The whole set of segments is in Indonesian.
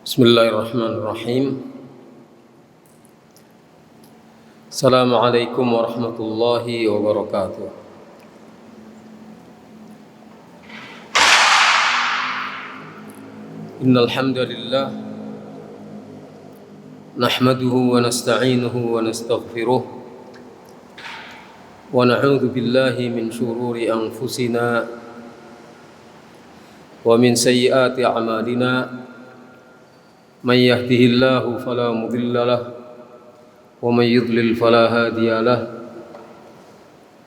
Bismillahirrahmanirrahim. Assalamualaikum warahmatullahi wabarakatuh. Innal hamdalillah nahmaduhu wa nasta'inuhu wa nastaghfiruh wa na'udzu billahi min shururi anfusina wa min sayyiati a'malina. من يهده الله فلا مضل له ومن يضلل فلا هادي له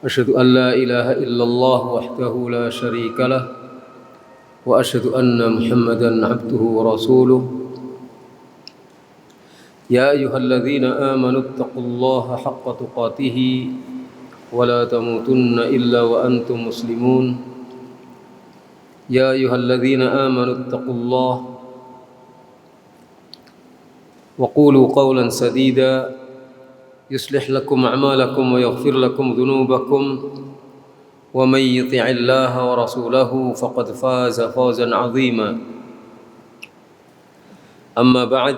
أشهد أن لا إله إلا الله وحده لا شريك له وأشهد أن محمدا عبده ورسوله يا أيها الذين آمنوا اتقوا الله حق تقاته ولا تموتن إلا وأنتم مسلمون يا أيها الذين آمنوا اتقوا الله وقولوا قولا سديدا يصلح لكم أعمالكم ويغفر لكم ذنوبكم ومن يطع الله ورسوله فقد فاز فوزا عظيما أما بعد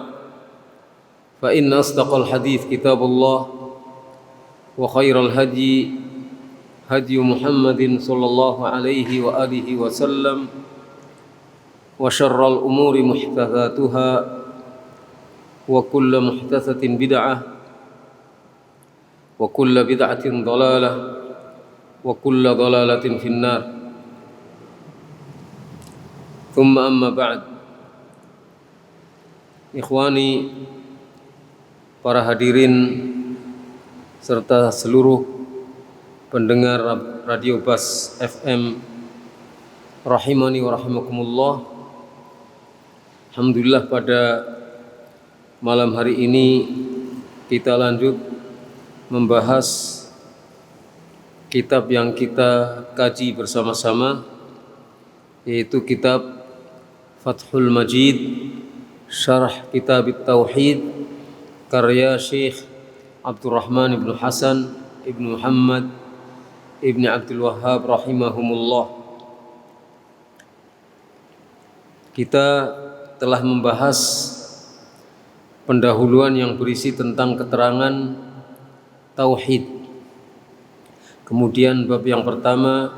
فإن أصدق الحديث كتاب الله وخير الهدي هدي محمد صلى الله عليه وآله وسلم وشر الأمور محدثاتها وكل محدثة بدعة وكل بدعة ضلالة وكل ضلالة في النار ثم أما بعد. Ikhwani, para hadirin serta seluruh pendengar Radio Bas FM rahimani wa rahimakumullah. Alhamdulillah, pada malam hari ini kita lanjut membahas kitab yang kita kaji bersama-sama, yaitu kitab Fathul Majid Syarah Kitab Tauhid karya Syekh Abdurrahman ibn Hasan ibn Muhammad ibn Abdul Wahhab rahimahumullah. Kita telah membahas pendahuluan yang berisi tentang keterangan tauhid. Kemudian bab yang pertama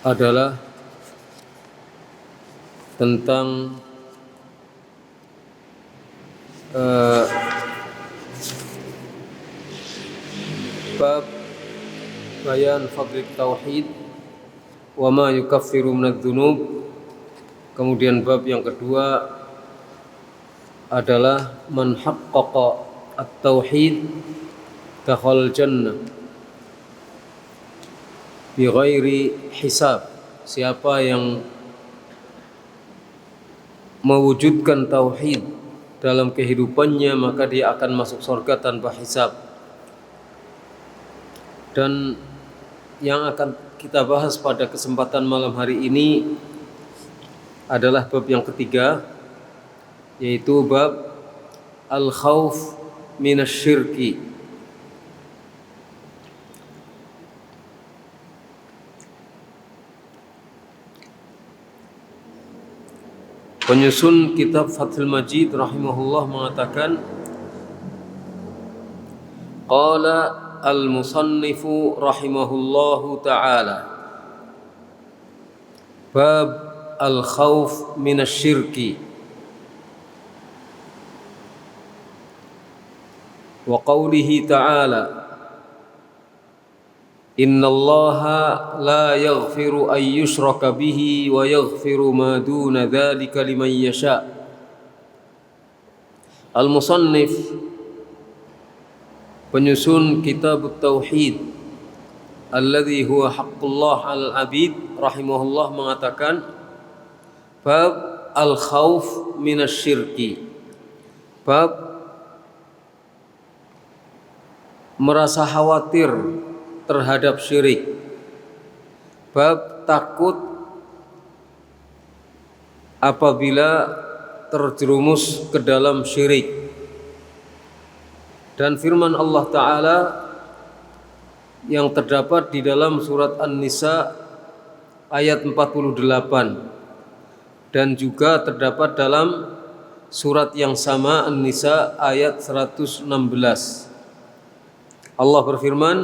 adalah tentang bab bayan fadl tauhid wa ma yukaffiru minadz-dzunub. Kemudian bab yang kedua adalah man haqqaqa at-tauhid dakhala jannah bi ghairi hisab. Siapa yang mewujudkan tauhid dalam kehidupannya, maka dia akan masuk surga tanpa hisab. Dan yang akan kita bahas pada kesempatan malam hari ini adalah bab yang ketiga, yaitu bab al-khauf minasyirki. Penyusun kitab Fathul Majid rahimahullah mengatakan, qala al-musannifu rahimahullahu ta'ala, bab al-khawf minasyirki wa qawlihi ta'ala, innallaha la yaghfiru an yushraka bihi wa yaghfiru ma duna dhalika liman yasha'. Al-musannif, penyusun kitab tauhid alladzi huwa haqqullah al-abid rahimahullah mengatakan, bab al-khauf minasyirki, bab merasa khawatir terhadap syirik, bab takut apabila terjerumus ke dalam syirik. Dan firman Allah Ta'ala, yang terdapat di dalam surat An-Nisa ayat 48 dan juga terdapat dalam surat yang sama An-Nisa ayat 116. Allah berfirman,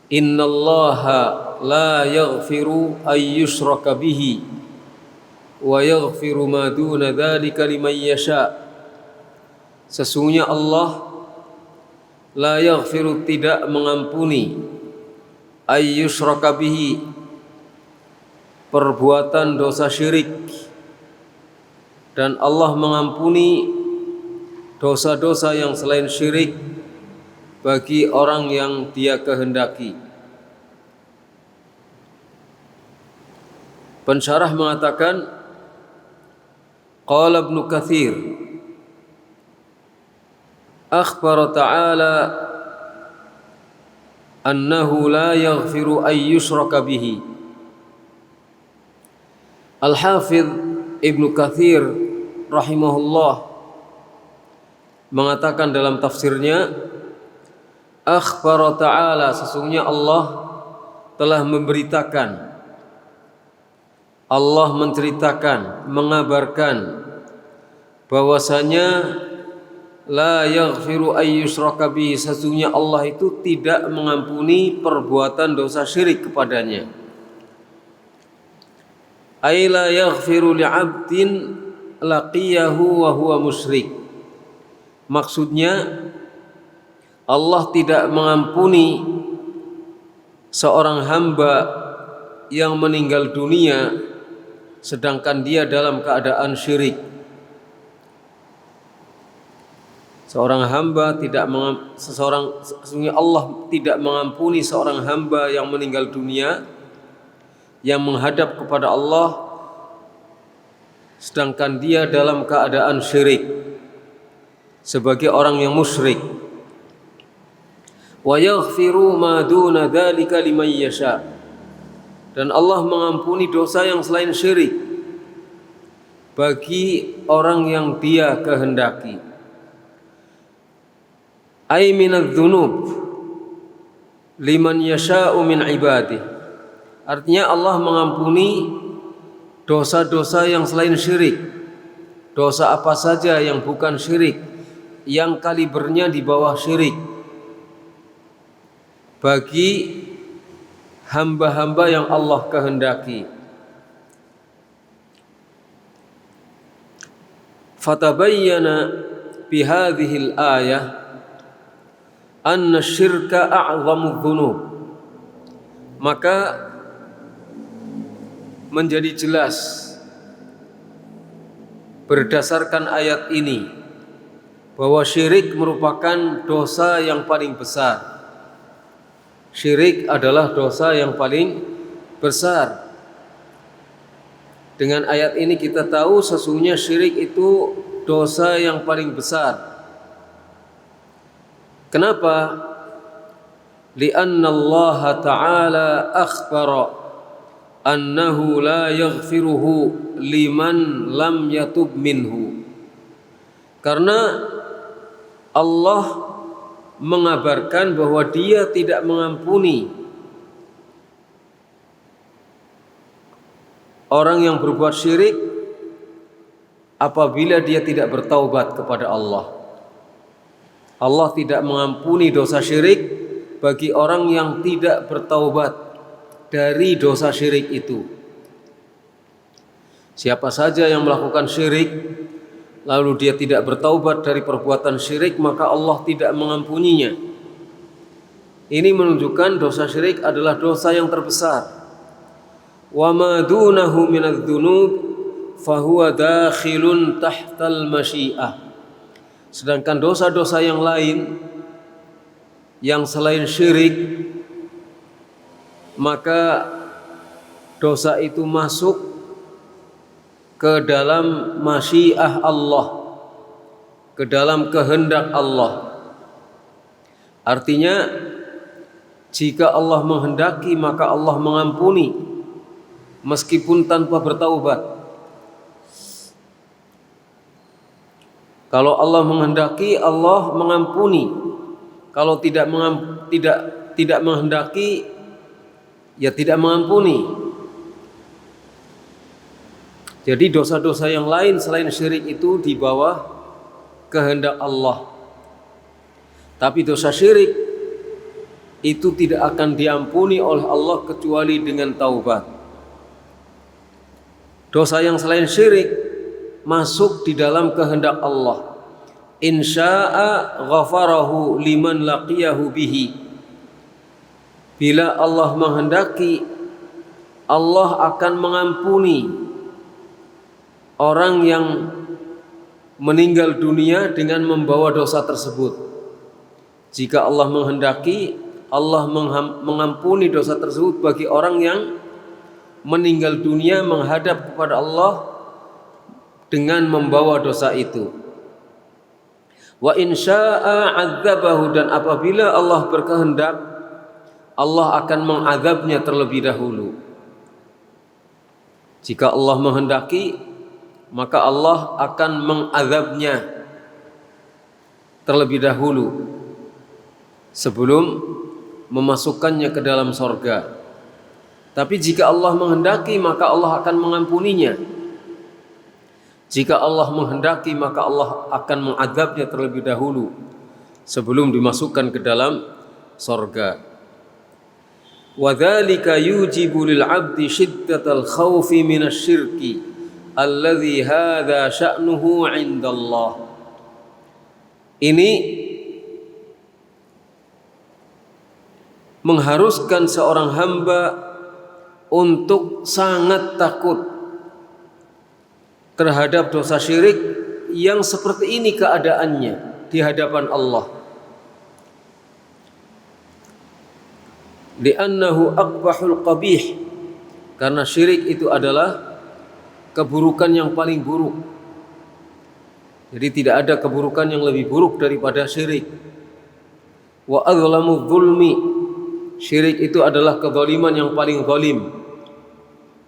Innallaha la yaghfiru ay yushraka bihi wa yaghfiru ma duna dzalika liman yasha. Sesungguhnya Allah la yaghfiru tidak mengampuni ay yushraka bihi perbuatan dosa syirik, dan Allah mengampuni dosa-dosa yang selain syirik bagi orang yang Dia kehendaki. Pensyarah mengatakan, qala Ibnu Katsir, akhbara ta'ala annahu la yaghfiru ay yushraka bihi. Al-Hafidz Ibnu Katsir rahimahullah mengatakan dalam tafsirnya, akhbara ta'ala, sesungguhnya Allah telah memberitakan, Allah menceritakan, mengabarkan bahwasanya la yaghfiru ay yushraka bihi, sesungguhnya Allah itu tidak mengampuni perbuatan dosa syirik kepadanya. Ay la yaghfiru li'abdin laqiyahu wa huwa musyrik. Maksudnya Allah tidak mengampuni seorang hamba yang meninggal dunia sedangkan dia dalam keadaan syirik. Sesungguhnya Allah tidak mengampuni seorang hamba yang meninggal dunia yang menghadap kepada Allah sedangkan dia dalam keadaan syirik sebagai orang yang musyrik. Wa yaghfiru ma duna dzalika liman yasha, dan Allah mengampuni dosa yang selain syirik bagi orang yang Dia kehendaki. Ay minadz-dzunub liman yasha'u min ibadihi, artinya Allah mengampuni dosa-dosa yang selain syirik, dosa apa saja yang bukan syirik, yang kalibernya di bawah syirik, bagi hamba-hamba yang Allah kehendaki. Fatabayyana bihadhil ayah anna syirka a'zamu dzunub, maka menjadi jelas berdasarkan ayat ini bahwa syirik merupakan dosa yang paling besar. Syirik adalah dosa yang paling besar. Dengan ayat ini kita tahu sesungguhnya syirik itu dosa yang paling besar. Kenapa? Li'anna Allah Ta'ala akhbara annahu la yaghfiruhu liman lam yatub minhu. Karena Allah mengabarkan bahwa Dia tidak mengampuni orang yang berbuat syirik apabila dia tidak bertaubat kepada Allah. Allah tidak mengampuni dosa syirik bagi orang yang tidak bertaubat dari dosa syirik itu. Siapa saja yang melakukan syirik lalu dia tidak bertaubat dari perbuatan syirik, maka Allah tidak mengampuninya. Ini menunjukkan dosa syirik adalah dosa yang terbesar. Wa ma dunahu minadz-dzunub fahuwa dakhilun tahtal masyiah. Sedangkan dosa-dosa yang lain yang selain syirik, maka dosa itu masuk ke dalam masyiah Allah, ke dalam kehendak Allah. Artinya jika Allah menghendaki maka Allah mengampuni meskipun tanpa bertaubat. Kalau Allah menghendaki Allah mengampuni, kalau tidak menghendaki, ya tidak mengampuni. Jadi dosa-dosa yang lain selain syirik itu di bawah kehendak Allah. Tapi dosa syirik itu tidak akan diampuni oleh Allah kecuali dengan taubat. Dosa yang selain syirik masuk di dalam kehendak Allah. Insya'a ghafarahu liman laqiyahu bihi. Bila Allah menghendaki, Allah akan mengampuni orang yang meninggal dunia dengan membawa dosa tersebut. Jika Allah menghendaki, Allah mengampuni dosa tersebut bagi orang yang meninggal dunia menghadap kepada Allah dengan membawa dosa itu. Wa in syaa'a 'adzabahu, dan apabila Allah berkehendak, Allah akan mengazabnya terlebih dahulu. Jika Allah menghendaki, maka Allah akan mengazabnya terlebih dahulu sebelum memasukkannya ke dalam sorga. Tapi jika Allah menghendaki, maka Allah akan mengampuninya. Jika Allah menghendaki, maka Allah akan mengazabnya terlebih dahulu sebelum dimasukkan ke dalam sorga. Wa dzalika yujibu lil 'abdi syiddatal khaufi minasyirki alladzi hadza sya'nuhu 'indallah. Ini mengharuskan seorang hamba untuk sangat takut terhadap dosa syirik yang seperti ini keadaannya di hadapan Allah. Li'annahu aqbahul qabih, karena syirik itu adalah keburukan yang paling buruk. Jadi tidak ada keburukan yang lebih buruk daripada syirik. Wa adzlamu dzulmi, syirik itu adalah kezaliman yang paling zalim.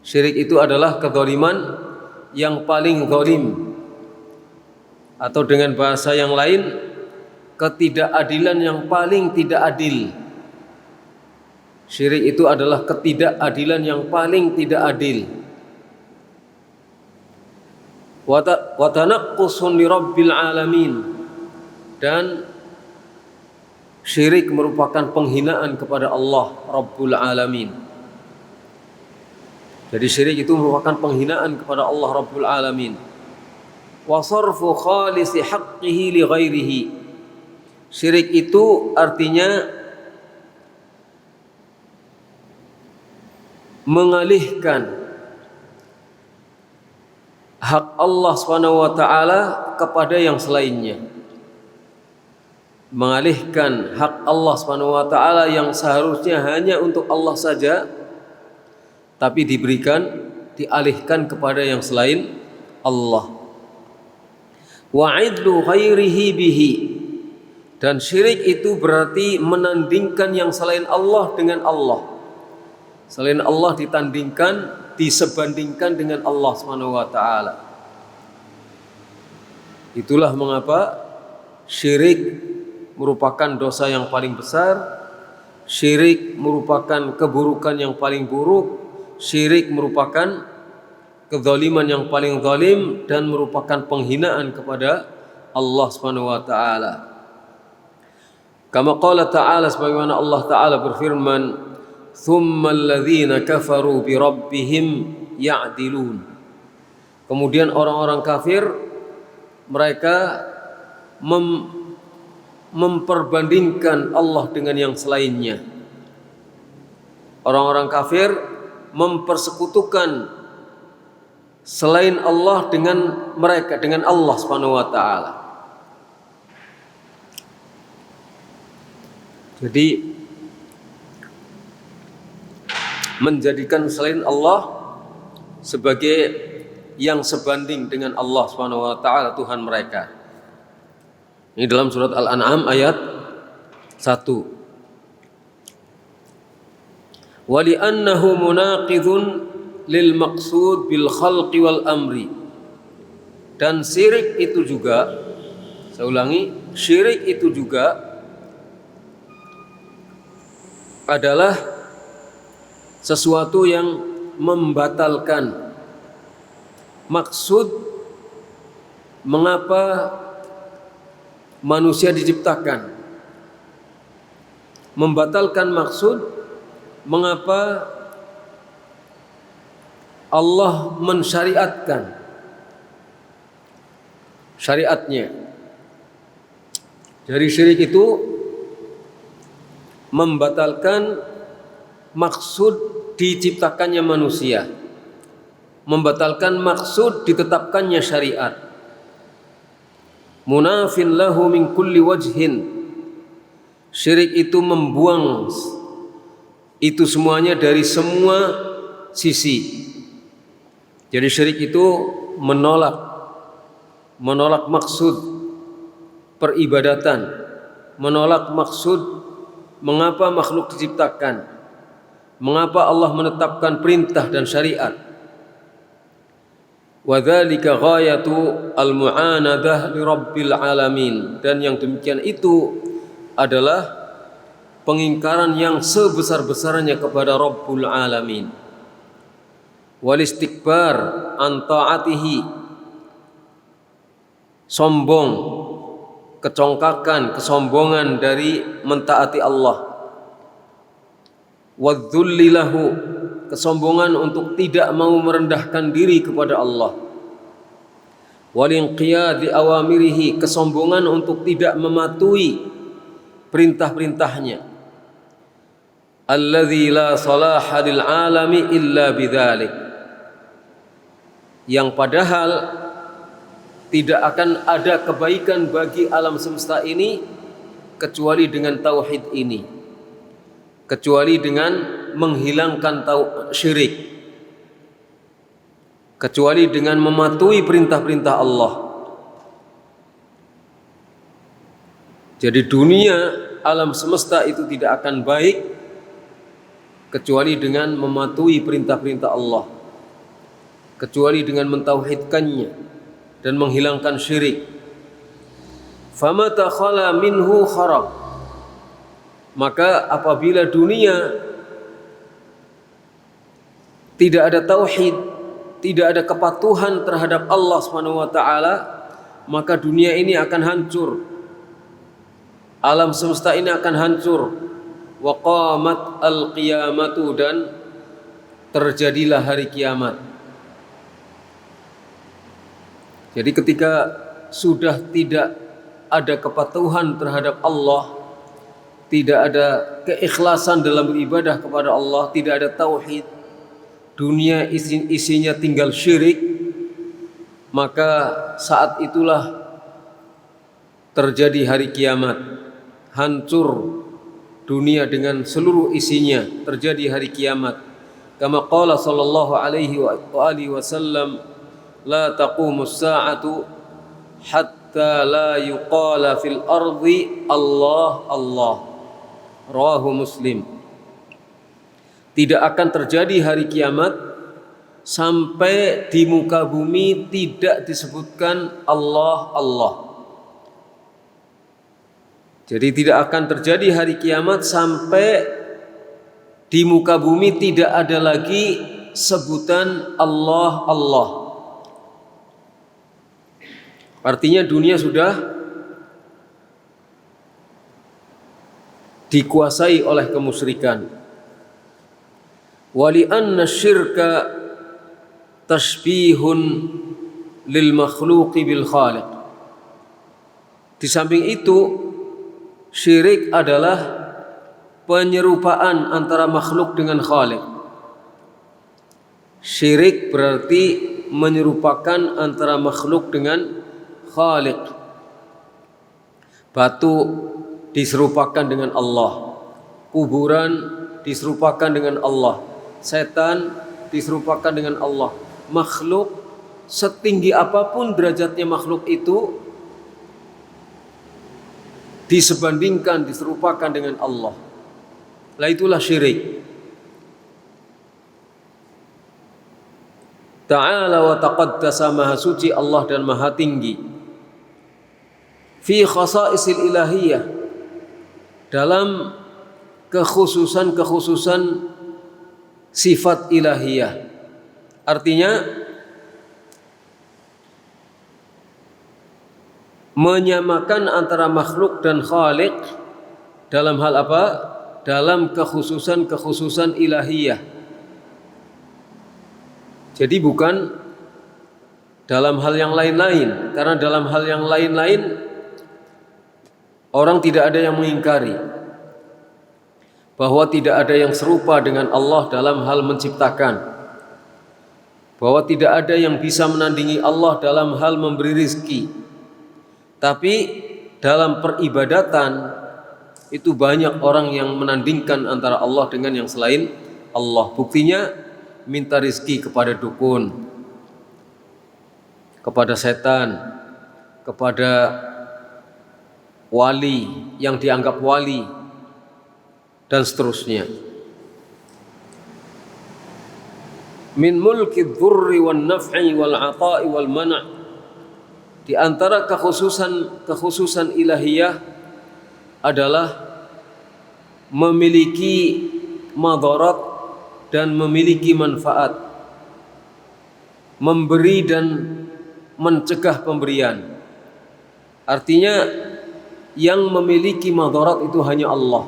Syirik itu adalah kezaliman yang paling zalim, atau dengan bahasa yang lain, ketidakadilan yang paling tidak adil. Syirik itu adalah ketidakadilan yang paling tidak adil. Wa tanaqqusun li rabbil alamin, dan syirik merupakan penghinaan kepada Allah Rabbul Alamin. Jadi syirik itu merupakan penghinaan kepada Allah Rabbul Alamin. Wa sarfu khalisi haqqihi li ghairihi, syirik itu artinya mengalihkan hak Allah SWT kepada yang selainnya. Mengalihkan hak Allah SWT yang seharusnya hanya untuk Allah saja, tapi dialihkan kepada yang selain Allah. Wa idlu ghairihi bihi, dan syirik itu berarti menandingkan yang selain Allah dengan Allah. Selain Allah ditandingkan, disebandingkan dengan Allah SWT. Itulah mengapa syirik merupakan dosa yang paling besar. Syirik merupakan keburukan yang paling buruk. Syirik merupakan kezaliman yang paling zalim dan merupakan penghinaan kepada Allah SWT. Kama qala ta'ala, sebagaimana Allah Ta'ala berfirman, thumma alladhina kafaru bi rabbihim ya'dilun. Kemudian orang-orang kafir, mereka memperbandingkan Allah dengan yang selainnya. Orang-orang kafir mempersekutukan selain Allah dengan mereka, dengan Allah Subhanahu wa taala. Jadi menjadikan selain Allah sebagai yang sebanding dengan Allah Subhanahu wa taala, Tuhan mereka. Ini dalam surat Al-An'am ayat 1. Wali'annahu munaqidhun lil maqsud bil khalqi wal amri. Dan syirik itu juga, saya ulangi, syirik itu juga adalah sesuatu yang membatalkan maksud mengapa manusia diciptakan, membatalkan maksud mengapa Allah mensyariatkan syariatnya. Dari syirik itu membatalkan maksud diciptakannya manusia, membatalkan maksud ditetapkannya syariat. Munafin lahu min kulli wajhin. Syirik itu membuang itu semuanya dari semua sisi. Jadi syirik itu menolak maksud peribadatan, menolak maksud mengapa makhluk diciptakan, mengapa Allah menetapkan perintah dan syariat. Wa dzalika ghayatu al-mu'anadah li rabbil alamin, dan yang demikian itu adalah pengingkaran yang sebesar-besarnya kepada Rabbul Alamin. Wal istikbar an ta'atihi, sombong, kecongkakan, kesombongan dari mentaati Allah. Wadzulli lahu, kesombongan untuk tidak mau merendahkan diri kepada Allah. Walinqiyad li awamirihi, kesombongan untuk tidak mematuhi perintah-perintahnya. Alladzi la salaha lil alami illa bidzalik, yang padahal tidak akan ada kebaikan bagi alam semesta ini kecuali dengan tauhid ini, kecuali dengan menghilangkan syirik, kecuali dengan mematuhi perintah-perintah Allah. Jadi dunia, alam semesta itu tidak akan baik kecuali dengan mematuhi perintah-perintah Allah, kecuali dengan mentauhidkannya dan menghilangkan syirik. Famata khala minhu kharab, maka apabila dunia tidak ada tauhid, tidak ada kepatuhan terhadap Allah Subhanahu wa taala, maka dunia ini akan hancur. Alam semesta ini akan hancur. Wa qamat al-qiyamatu, dan terjadilah hari kiamat. Jadi ketika sudah tidak ada kepatuhan terhadap Allah, tidak ada keikhlasan dalam beribadah kepada Allah, tidak ada tauhid, dunia isinya tinggal syirik, maka saat itulah terjadi hari kiamat. Hancur dunia dengan seluruh isinya, terjadi hari kiamat. Kama qala sallallahu alaihi wa alihi wasallam, la taqumus sa'atu hatta la yuqala fil ardi Allah Allah. Rawahu Muslim. Tidak akan terjadi hari kiamat sampai di muka bumi tidak disebutkan Allah Allah. Jadi tidak akan terjadi hari kiamat sampai di muka bumi tidak ada lagi sebutan Allah Allah. Artinya dunia sudah dikuasai oleh kemusyrikan. Wali anna syirka tashbihun lil makhluqi bil khaliq. Di samping itu, syirik adalah penyerupaan antara makhluk dengan khaliq. Syirik berarti menyerupakan antara makhluk dengan khaliq. Batu diserupakan dengan Allah, kuburan diserupakan dengan Allah, setan diserupakan dengan Allah. Makhluk setinggi apapun derajatnya makhluk itu disebandingkan, diserupakan dengan Allah. Lah itulah syirik. Ta'ala wa taqaddasa, maha suci Allah dan maha tinggi. Fi khasa'isil ilahiyah, dalam kekhususan sifat ilahiyah. Artinya menyamakan antara makhluk dan khalik dalam hal apa? Dalam kekhususan ilahiyah. Jadi bukan dalam hal yang lain-lain, karena dalam hal yang lain-lain orang tidak ada yang mengingkari bahwa tidak ada yang serupa dengan Allah dalam hal menciptakan, bahwa tidak ada yang bisa menandingi Allah dalam hal memberi rizki. Tapi dalam peribadatan itu banyak orang yang menandingkan antara Allah dengan yang selain Allah. Buktinya minta rizki kepada dukun, kepada setan, kepada wali yang dianggap wali, dan seterusnya. Min mulki dzurri wan naf'i wal 'ata'i wal man'. Di antara kekhususan ilahiyah adalah memiliki madarat dan memiliki manfaat, memberi dan mencegah pemberian. Artinya yang memiliki madarat itu hanya Allah.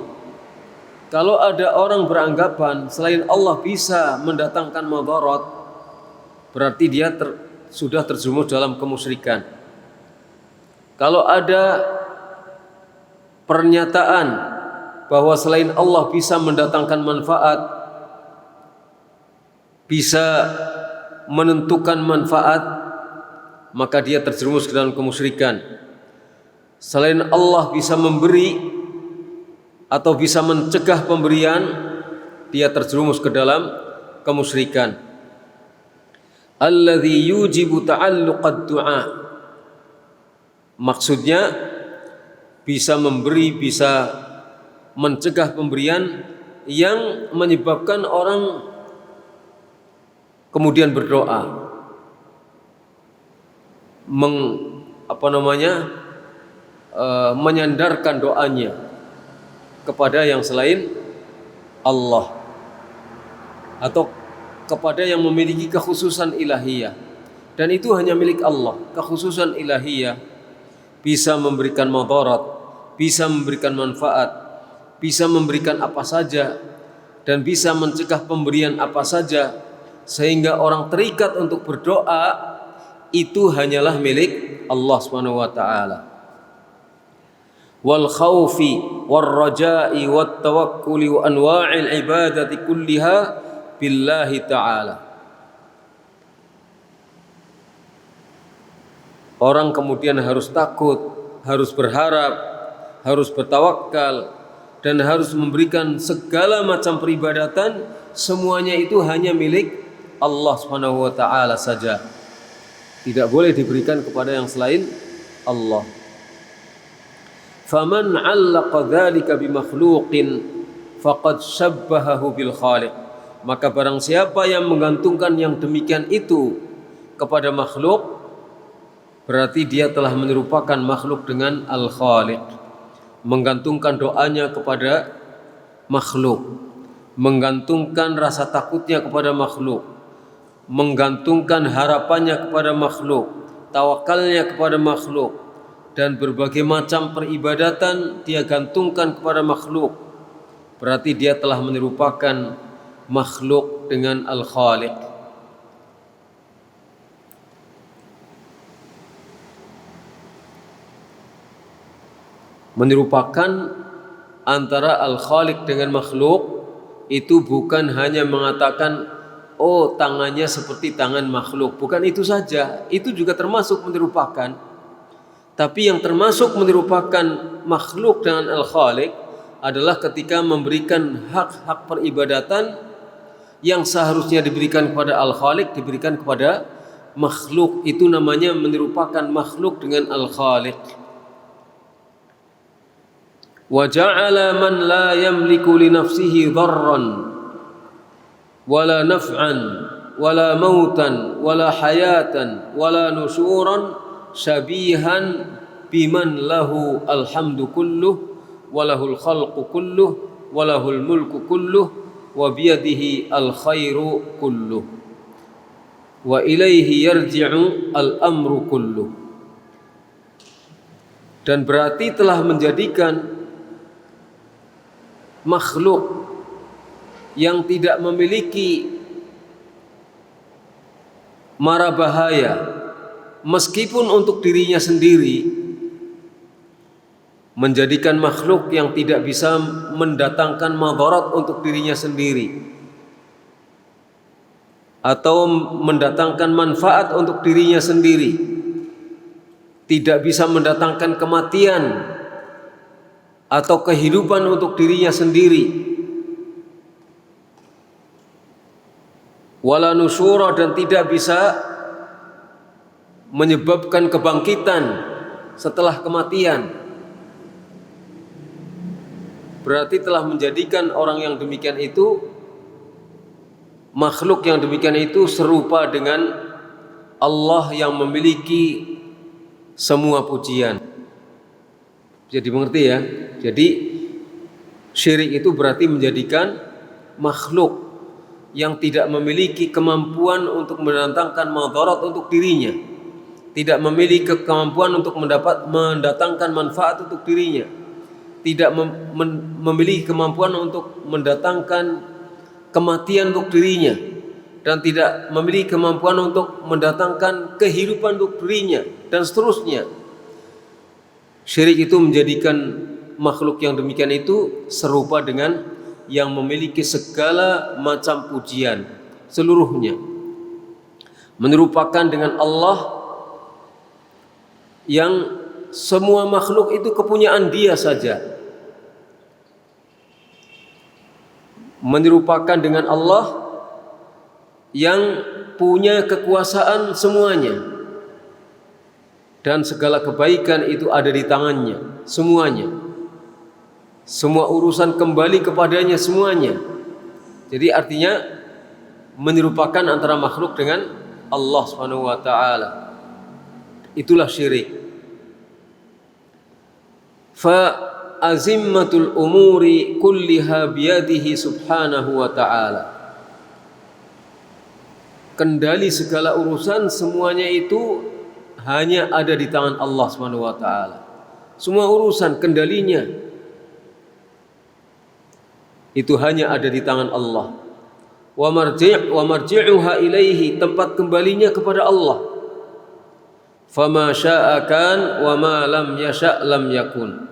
Kalau ada orang beranggapan selain Allah bisa mendatangkan madarat, berarti dia sudah terjerumus dalam kemusyrikan. Kalau ada pernyataan bahwa selain Allah bisa mendatangkan manfaat, bisa menentukan manfaat, maka dia terjerumus ke dalam kemusyrikan. Selain Allah bisa memberi atau bisa mencegah pemberian, dia terjerumus ke dalam kemusyrikan. Alladzi yujibu ta'alluqad du'a. Maksudnya bisa memberi, bisa mencegah pemberian yang menyebabkan orang kemudian berdoa, menyandarkan doanya kepada yang selain Allah atau kepada yang memiliki kekhususan ilahiyah, dan itu hanya milik Allah. Kekhususan ilahiyah bisa memberikan madarat, bisa memberikan manfaat, bisa memberikan apa saja, dan bisa mencegah pemberian apa saja, sehingga orang terikat untuk berdoa. Itu hanyalah milik Allah Subhanahu wa taala. Wal khaufi war raja'i wat tawakkuli wa anwa'il ibadati kulliha billahi ta'ala. Orang kemudian harus takut, harus berharap, harus bertawakal, dan harus memberikan segala macam peribadatan. Semuanya itu hanya milik Allah Subhanahu wa taala saja. Tidak boleh diberikan kepada yang selain Allah. Faman 'allaqa dzalika bimakhluqin faqad syabbahahu bil khaliq. Maka barang siapa yang menggantungkan yang demikian itu kepada makhluk, berarti dia telah menyerupakan makhluk dengan Al-Khaliq. Menggantungkan doanya kepada makhluk, menggantungkan rasa takutnya kepada makhluk, menggantungkan harapannya kepada makhluk, tawakalnya kepada makhluk, dan berbagai macam peribadatan dia gantungkan kepada makhluk. Berarti dia telah menyerupakan makhluk dengan Al-Khaliq. Menyerupakan antara Al-Khaliq dengan makhluk itu bukan hanya mengatakan oh tangannya seperti tangan makhluk, bukan itu saja, itu juga termasuk menyerupakan. Tapi yang termasuk menyerupakan makhluk dengan Al-Khaliq adalah ketika memberikan hak-hak peribadatan yang seharusnya diberikan kepada Al-Khaliq diberikan kepada makhluk. Itu namanya menyerupakan makhluk dengan Al-Khaliq. Wa ja'ala man la yamliku li nafsihi dharran wala naf'an wala mautan wala hayatan wala nusyuran syabihan biman lahu alhamdu kulluh walahul khalqu kulluh walahul mulku kulluh wa biyadihi al khairu kulluh wa ilaihi yarji'u al amru kulluh. Dan berarti telah menjadikan makhluk yang tidak memiliki mara bahaya meskipun untuk dirinya sendiri, menjadikan makhluk yang tidak bisa mendatangkan madarat untuk dirinya sendiri atau mendatangkan manfaat untuk dirinya sendiri, tidak bisa mendatangkan kematian atau kehidupan untuk dirinya sendiri, wala nusyura, dan tidak bisa menyebabkan kebangkitan setelah kematian. Berarti telah menjadikan orang yang demikian itu, makhluk yang demikian itu serupa dengan Allah yang memiliki semua pujian. Jadi mengerti ya? Jadi syirik itu berarti menjadikan makhluk yang tidak memiliki kemampuan untuk mendatangkan madarat untuk dirinya, tidak memiliki kemampuan untuk mendatangkan manfaat untuk dirinya, tidak memiliki kemampuan untuk mendatangkan kematian untuk dirinya, dan tidak memiliki kemampuan untuk mendatangkan kehidupan untuk dirinya, dan seterusnya. Syirik itu menjadikan makhluk yang demikian itu serupa dengan yang memiliki segala macam pujian seluruhnya, menyerupakan dengan Allah yang semua makhluk itu kepunyaan Dia saja, menyerupakan dengan Allah yang punya kekuasaan semuanya, dan segala kebaikan itu ada di tangannya semuanya, semua urusan kembali kepadanya semuanya. Jadi artinya menyerupakan antara makhluk dengan Allah Subhanahu wa taala. Itulah syirik. Fa azimmatul umuri kulliha biyadihi subhanahu wa ta'ala. Kendali segala urusan semuanya itu hanya ada di tangan Allah Subhanahu wa ta'ala. Semua urusan kendalinya itu hanya ada di tangan Allah. Wa marji'uha ilaihi, tempat kembalinya kepada Allah. Fama syaa kan wa ma lam yasha' lam yakun.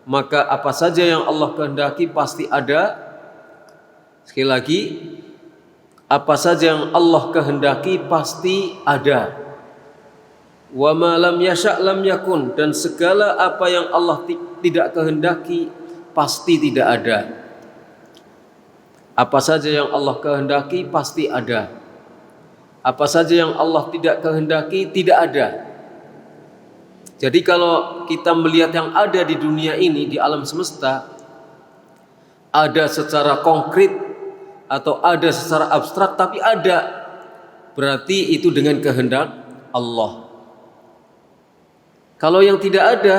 Maka apa saja yang Allah kehendaki pasti ada. Sekali lagi, apa saja yang Allah kehendaki pasti ada. Wa ma lam yasha' lam yakun, dan segala apa yang Allah tidak kehendaki pasti tidak ada. Apa saja yang Allah kehendaki pasti ada. Apa saja yang Allah tidak kehendaki tidak ada. Jadi kalau kita melihat yang ada di dunia ini, di alam semesta, ada secara konkret atau ada secara abstrak, tapi ada, berarti itu dengan kehendak Allah. Kalau yang tidak ada,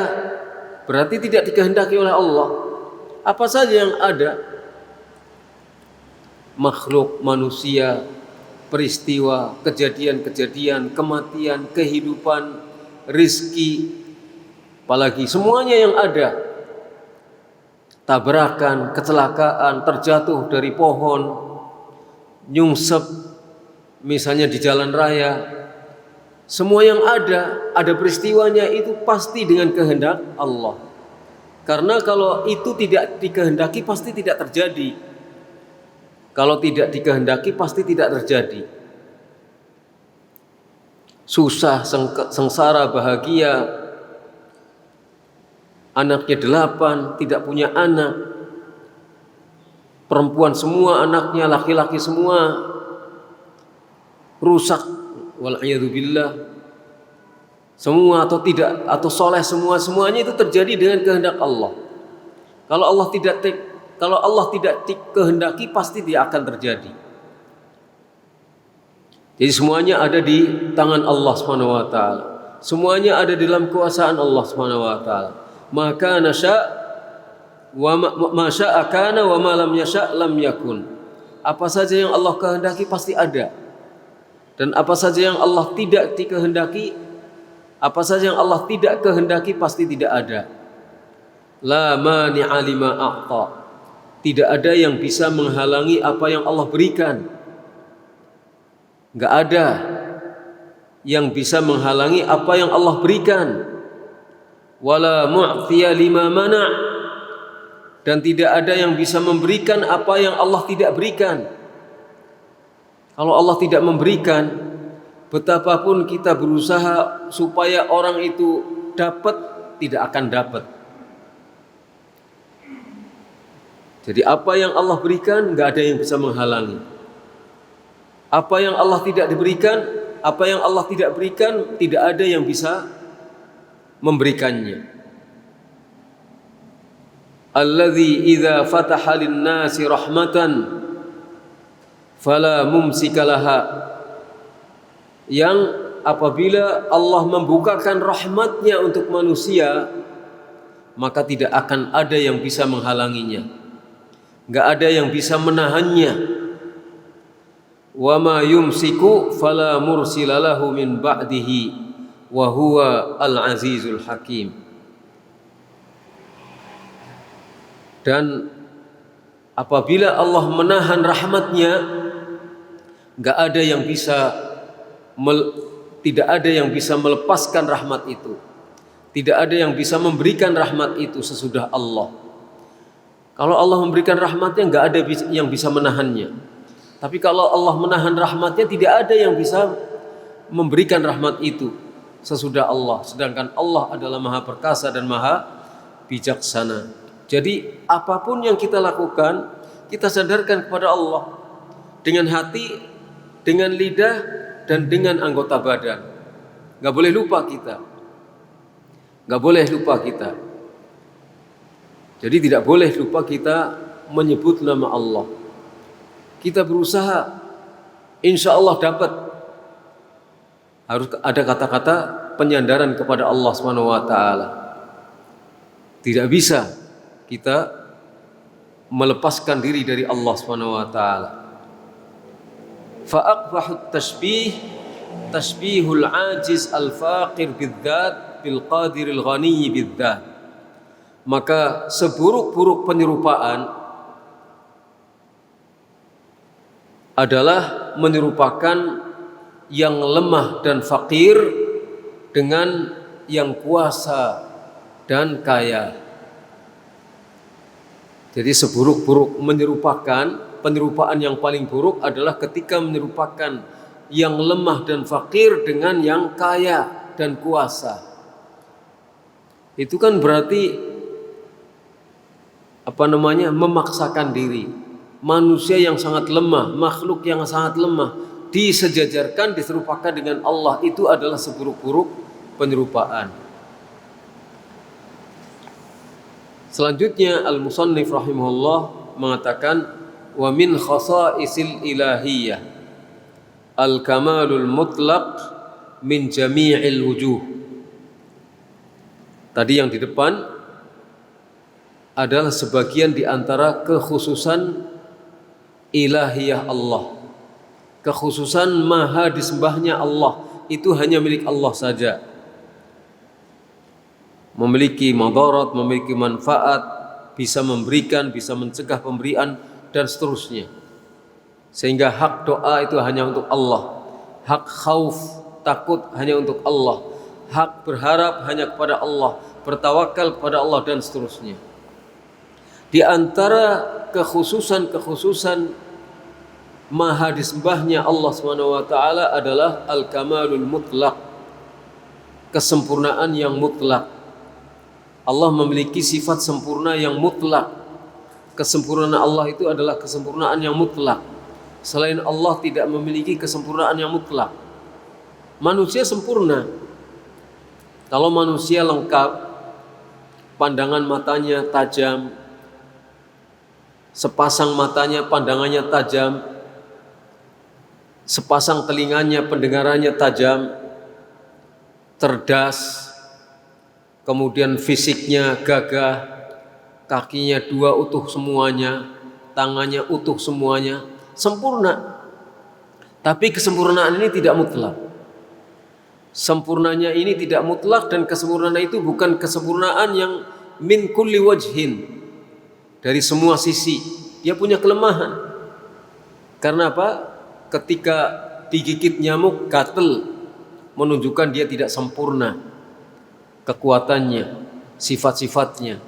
berarti tidak dikehendaki oleh Allah. Apa saja yang ada, makhluk, manusia, peristiwa, kejadian-kejadian, kematian, kehidupan, rizki, apalagi semuanya yang ada, tabrakan, kecelakaan, terjatuh dari pohon, nyungsep misalnya di jalan raya, semua yang ada peristiwanya, itu pasti dengan kehendak Allah. Karena kalau itu tidak dikehendaki pasti tidak terjadi. Kalau tidak dikehendaki pasti tidak terjadi. Susah, sengsara, bahagia, anaknya 8, tidak punya anak, perempuan semua anaknya, laki-laki semua, rusak, wal'iyadzubillah, semua atau tidak, atau soleh semua, semuanya itu terjadi dengan kehendak Allah. Kalau Allah tidak kehendaki pasti dia akan terjadi. Jadi semuanya ada di tangan Allah Subhanahu wa taala. Semuanya ada dalam kuasaan Allah Subhanahu wa taala. Maka nasya Wa ma syaa kana wa ma lam yasha' lam yakun. Apa saja yang Allah kehendaki pasti ada. Dan apa saja yang Allah tidak dikehendaki, apa saja yang Allah tidak kehendaki pasti tidak ada. La mani'a lima a'ta. Tidak ada yang bisa menghalangi apa yang Allah berikan. Enggak ada yang bisa menghalangi apa yang Allah berikan. Wala mu'tiya lima mana'. Dan tidak ada yang bisa memberikan apa yang Allah tidak berikan. Kalau Allah tidak memberikan, betapapun kita berusaha supaya orang itu dapat, tidak akan dapat. Jadi apa yang Allah berikan, nggak ada yang bisa menghalangi. Apa yang Allah tidak diberikan, apa yang Allah tidak berikan, tidak ada yang bisa memberikannya. Alladzi idza fataha lin-nasi rahmatan fala mumsika laha. Yang apabila Allah membukakan rahmatnya untuk manusia, maka tidak akan ada yang bisa menghalanginya, enggak ada yang bisa menahannya. Wa ma yumsiku fala mursila lahu min ba'dihi wa huwa al-azizul hakim. Dan apabila Allah menahan rahmatnya, enggak ada yang bisa tidak ada yang bisa melepaskan rahmat itu. Tidak ada yang bisa memberikan rahmat itu sesudah Allah. Kalau Allah memberikan rahmatnya, enggak ada yang bisa menahannya. Tapi kalau Allah menahan rahmatnya, tidak ada yang bisa memberikan rahmat itu sesudah Allah. Sedangkan Allah adalah Maha Perkasa dan Maha Bijaksana. Jadi apapun yang kita lakukan, kita sadarkan kepada Allah dengan hati, dengan lidah, dan dengan anggota badan. Gak boleh lupa kita. Gak boleh lupa kita. Jadi tidak boleh lupa kita menyebut nama Allah. Kita berusaha, insya Allah dapat. Harus ada kata-kata penyandaran kepada Allah SWT. Tidak bisa kita melepaskan diri dari Allah SWT. Fa'aqbahut tashbih tashbihul ajiz al-faqir bidzat bil qadiril ghani bidzat. Maka seburuk-buruk penyerupaan adalah menyerupakan yang lemah dan fakir dengan yang kuasa dan kaya. Jadi seburuk-buruk menyerupakan, penyerupaan yang paling buruk adalah ketika menyerupakan yang lemah dan fakir dengan yang kaya dan kuasa. Itu kan berarti memaksakan diri. Manusia yang sangat lemah, makhluk yang sangat lemah disejajarkan, diserupakan dengan Allah, itu adalah seburuk-buruk penyerupaan. Selanjutnya al-musannif rahimahullah mengatakan wa min khasaisil ilahiyah al-kamalul mutlaq min jami'il wujuh. Tadi yang di depan adalah sebagian di antara kekhususan ilahiyah Allah. Kekhususan maha disembahnya Allah, itu hanya milik Allah saja. Memiliki madarat, memiliki manfaat, bisa memberikan, bisa mencegah pemberian, dan seterusnya. Sehingga hak doa itu hanya untuk Allah, hak khauf, takut hanya untuk Allah, hak berharap hanya kepada Allah, bertawakal kepada Allah, dan seterusnya. Di antara kekhususan maha disembahnya Allah SWT adalah al-kamalul mutlaq, kesempurnaan yang mutlak. Allah memiliki sifat sempurna yang mutlak. Kesempurnaan Allah itu adalah kesempurnaan yang mutlak. Selain Allah tidak memiliki kesempurnaan yang mutlak. Manusia sempurna. Kalau manusia lengkap, pandangan matanya tajam, sepasang matanya pandangannya tajam, sepasang telinganya pendengarannya tajam, cerdas, kemudian fisiknya gagah, kakinya 2 utuh semuanya, tangannya utuh semuanya, sempurna. Tapi kesempurnaan ini tidak mutlak. Sempurnanya ini tidak mutlak, dan kesempurnaan itu bukan kesempurnaan yang min kulli wajhin, dari semua sisi. Dia punya kelemahan. Karena apa? Ketika digigit nyamuk gatel, menunjukkan dia tidak sempurna kekuatannya, sifat-sifatnya.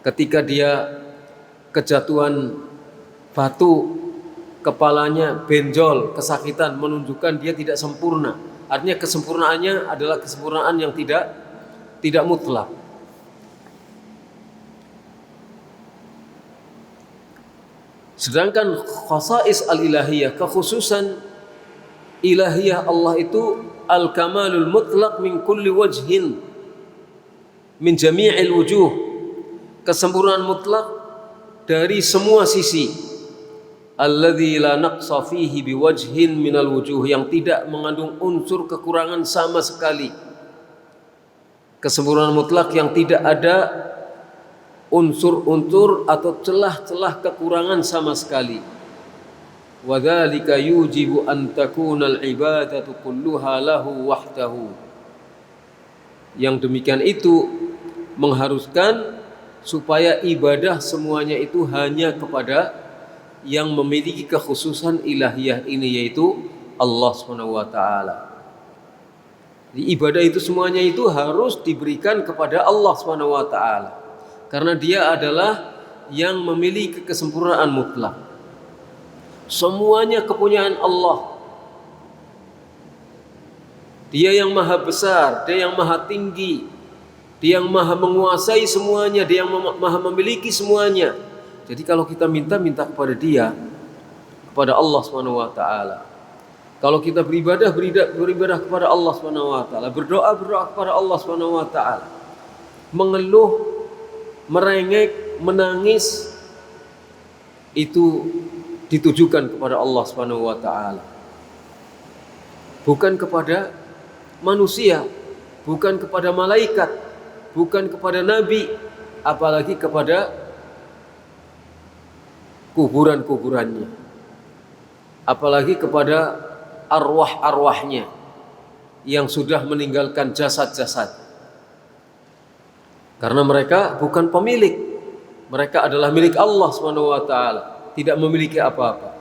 Ketika dia kejatuhan batu, kepalanya benjol, kesakitan, menunjukkan dia tidak sempurna. Artinya kesempurnaannya adalah kesempurnaan yang tidak mutlak. Sedangkan khasais al-ilahiyah, kekhususan ilahiyah Allah itu al-kamalul mutlaq min kulli wajhin, min jami'il wujuh, kesempurnaan mutlak dari semua sisi. Alladzi la naqsa fihi biwajhin minal wujuh, yang tidak mengandung unsur kekurangan sama sekali. Kesempurnaan mutlak yang tidak ada unsur-unsur atau celah-celah kekurangan sama sekali. Wa dzalika yujibu an takuna al-ibadatu kulluha lahu wahdahu. Yang demikian itu mengharuskan supaya ibadah semuanya itu hanya kepada yang memiliki kekhususan ilahiyah ini, yaitu Allah Subhanahu wa taala. Ibadah itu semuanya itu harus diberikan kepada Allah Subhanahu wa taala, karena dia adalah yang memiliki kesempurnaan mutlak. Semuanya kepunyaan Allah. Dia yang maha besar, dia yang maha tinggi, dia yang maha menguasai semuanya, dia yang maha memiliki semuanya. Jadi kalau kita minta kepada dia, kepada Allah Subhanahu wa taala. Kalau kita beribadah kepada Allah Subhanahu wa taala, berdoa kepada Allah Subhanahu wa taala. Mengeluh, merengek, menangis, itu ditujukan kepada Allah Subhanahu wa taala. Bukan kepada manusia, bukan kepada malaikat, bukan kepada nabi, apalagi kepada kuburan-kuburannya, apalagi kepada arwah-arwahnya yang sudah meninggalkan jasad-jasad. Karena mereka bukan pemilik, mereka adalah milik Allah Subhanahu wa taala, tidak memiliki apa-apa.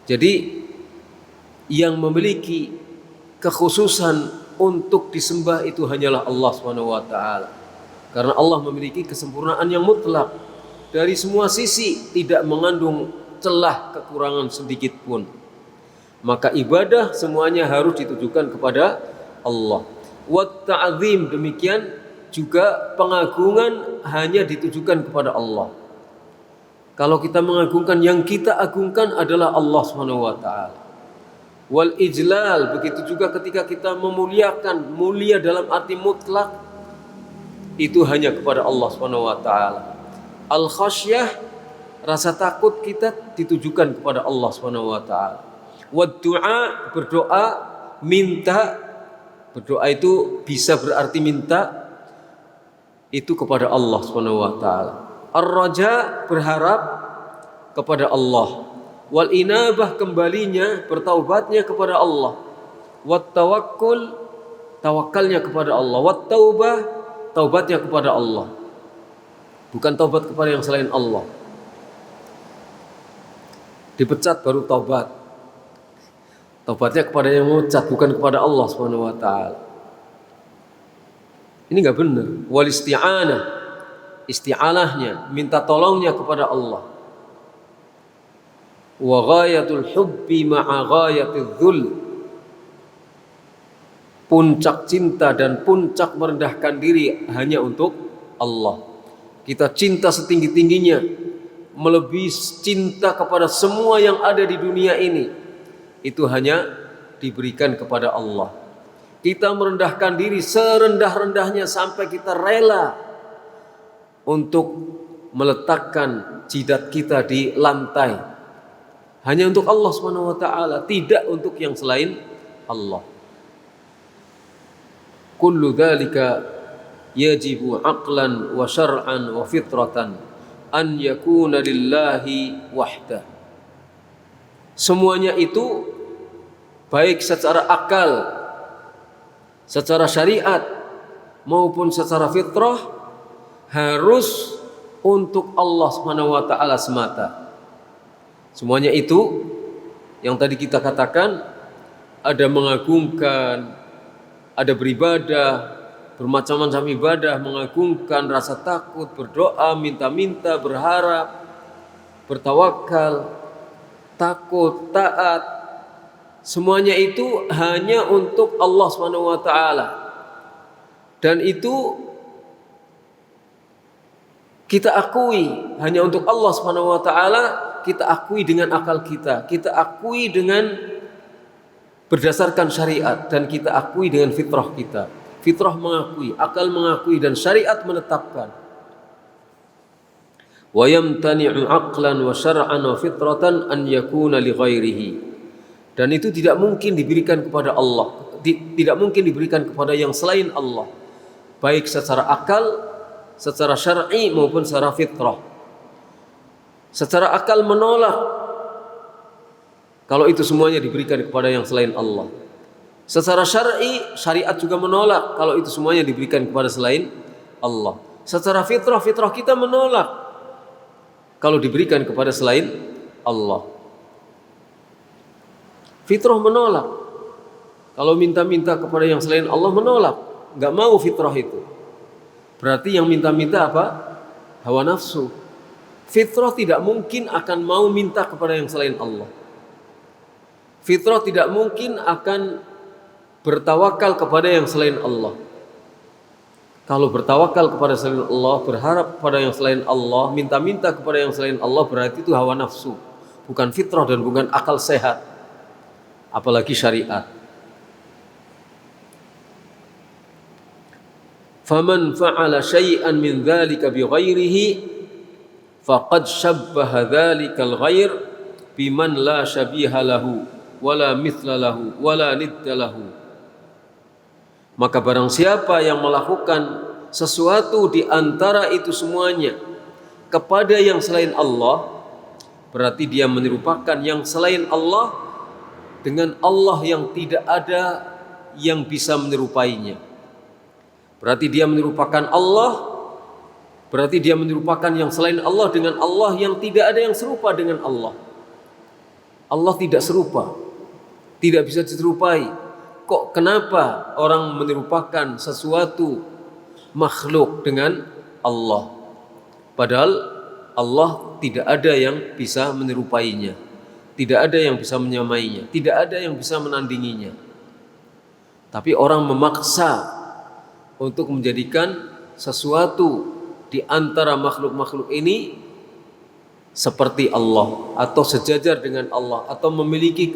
Jadi yang memiliki kekhususan untuk disembah itu hanyalah Allah Subhanahu wa taala. Karena Allah memiliki kesempurnaan yang mutlak dari semua sisi, tidak mengandung celah kekurangan sedikit pun. Maka ibadah semuanya harus ditujukan kepada Allah. Wa ta'zim, demikian juga pengagungan hanya ditujukan kepada Allah. Kalau kita mengagungkan, yang kita agungkan adalah Allah Subhanahu wa taala. Wal ijlal, begitu juga ketika kita memuliakan, mulia dalam arti mutlak, itu hanya kepada Allah Subhanahu wa taala. Al khasyah, rasa takut kita ditujukan kepada Allah Subhanahu wa taala. Wad du'a, berdoa, minta. Berdoa itu bisa berarti minta, itu kepada Allah Subhanahu wa taala. Ar-raja, berharap kepada Allah. Wal inabah, kembalinya, bertaubatnya kepada Allah. Wat tawakkul, tawakalnya kepada Allah. Wat taubah, taubatnya kepada Allah. Bukan taubat kepada yang selain Allah. Dipecat baru taubat. Taubatnya kepada yang memecat, bukan kepada Allah Subhanahu wa taala. Ini enggak benar. Wal isti'anah, isti'anahnya, minta tolongnya kepada Allah. Wa ghayatul hubbi ma'a ghayatil dhul, puncak cinta dan puncak merendahkan diri hanya untuk Allah. Kita cinta setinggi-tingginya, melebihi cinta kepada semua yang ada di dunia ini, itu hanya diberikan kepada Allah. Kita merendahkan diri serendah-rendahnya sampai kita rela untuk meletakkan jidat kita di lantai, hanya untuk Allah Subhanahu wa taala, tidak untuk yang selain Allah. Kullu dzalika yajibu aqlan wa syar'an wa fitratan an yakuna lillahi wahdah. Semuanya itu baik secara akal, secara syariat maupun secara fitrah harus untuk Allah Subhanahu wa taala semata. Semuanya itu yang tadi kita katakan, ada mengagungkan, ada beribadah, bermacam-macam ibadah, mengagungkan, rasa takut, berdoa, minta-minta, berharap, bertawakal, takut, taat. Semuanya itu hanya untuk Allah Subhanahu wa taala. Dan itu kita akui hanya untuk Allah Subhanahu wa taala, kita akui dengan akal kita akui dengan berdasarkan syariat, dan kita akui dengan fitrah kita. Fitrah mengakui, akal mengakui, dan syariat menetapkan. Wa yamtani'u aqlan wa syar'an wa fitratan an yakuna li ghairihi. Dan itu tidak mungkin diberikan kepada Allah, tidak mungkin diberikan kepada yang selain Allah, baik secara akal, secara syar'i maupun secara fitrah. Secara akal menolak kalau itu semuanya diberikan kepada yang selain Allah. Secara syar'i, syariat juga menolak kalau itu semuanya diberikan kepada selain Allah. Secara fitrah, fitrah kita menolak kalau diberikan kepada selain Allah. Fitrah menolak kalau minta-minta kepada yang selain Allah, menolak, nggak mau fitrah itu. Berarti yang minta-minta apa? Hawa nafsu. Fitrah tidak mungkin akan mau minta kepada yang selain Allah. Fitrah tidak mungkin akan bertawakal kepada yang selain Allah. Kalau bertawakal kepada selain Allah, berharap kepada yang selain Allah, minta-minta kepada yang selain Allah, berarti itu hawa nafsu, bukan fitrah dan bukan akal sehat, apalagi syariat. Faman fa'ala syai'an min dzalika bi ghairihi faqad syabbaha dzalikal ghair biman la syabiha lahu wala mithla lahu wala nidda lahu. Maka barang siapa yang melakukan sesuatu di antara itu semuanya kepada yang selain Allah, berarti dia menyerupakan yang selain Allah dengan Allah yang tidak ada yang bisa menyerupai-Nya. Berarti dia menyerupakan Allah, berarti dia menyerupakan yang selain Allah dengan Allah yang tidak ada yang serupa dengan Allah. Allah tidak serupa, tidak bisa diserupai. Kok kenapa orang menyerupakan sesuatu makhluk dengan Allah? Padahal Allah tidak ada yang bisa menyerupai-Nya, tidak ada yang bisa menyamainya, tidak ada yang bisa menandinginya. Tapi orang memaksa untuk menjadikan sesuatu di antara makhluk-makhluk ini seperti Allah, atau sejajar dengan Allah, atau memiliki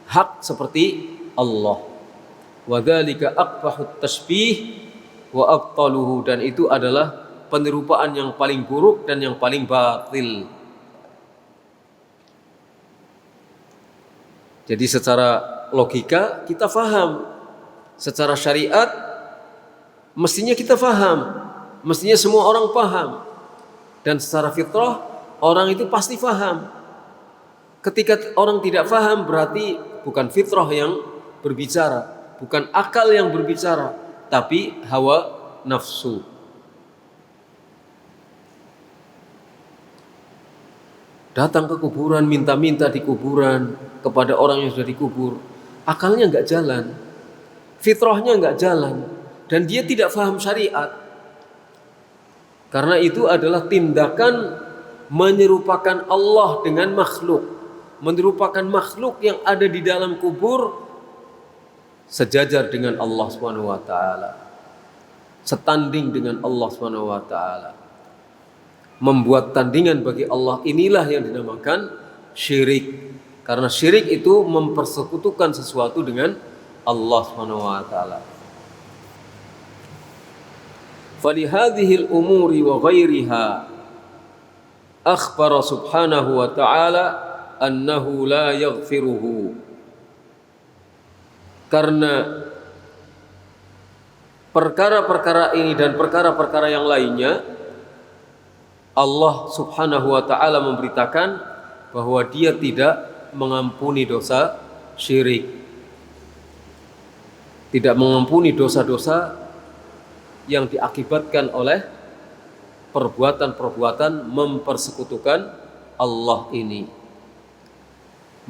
hak seperti Allah. Wa dzalika aqbahut tasbih wa abtaluhu, dan itu adalah penirupaan yang paling buruk dan yang paling batil. Jadi secara logika kita faham, secara syariat mestinya kita faham, mestinya semua orang paham, dan secara fitrah orang itu pasti faham. Ketika orang tidak faham, berarti bukan fitrah yang berbicara, bukan akal yang berbicara, tapi hawa nafsu. Datang ke kuburan, minta-minta di kuburan kepada orang yang sudah dikubur, akalnya nggak jalan, fitrahnya nggak jalan, dan dia tidak faham syariat. Karena itu adalah tindakan menyerupakan Allah dengan makhluk, menyerupakan makhluk yang ada di dalam kubur sejajar dengan Allah Subhanahu wa taala, setanding dengan Allah Subhanahu wa taala. Membuat tandingan bagi Allah, inilah yang dinamakan syirik. Karena syirik itu mempersekutukan sesuatu dengan Allah Subhanahu wa taala. Falihadhihi al-umuri wa ghairiha akhbara subhanahu wa ta'ala annahu la yaghfiruhu. Karena perkara-perkara ini dan perkara-perkara yang lainnya, Allah Subhanahu wa ta'ala memberitakan bahwa Dia tidak mengampuni dosa syirik, tidak mengampuni dosa-dosa yang diakibatkan oleh perbuatan-perbuatan mempersekutukan Allah ini.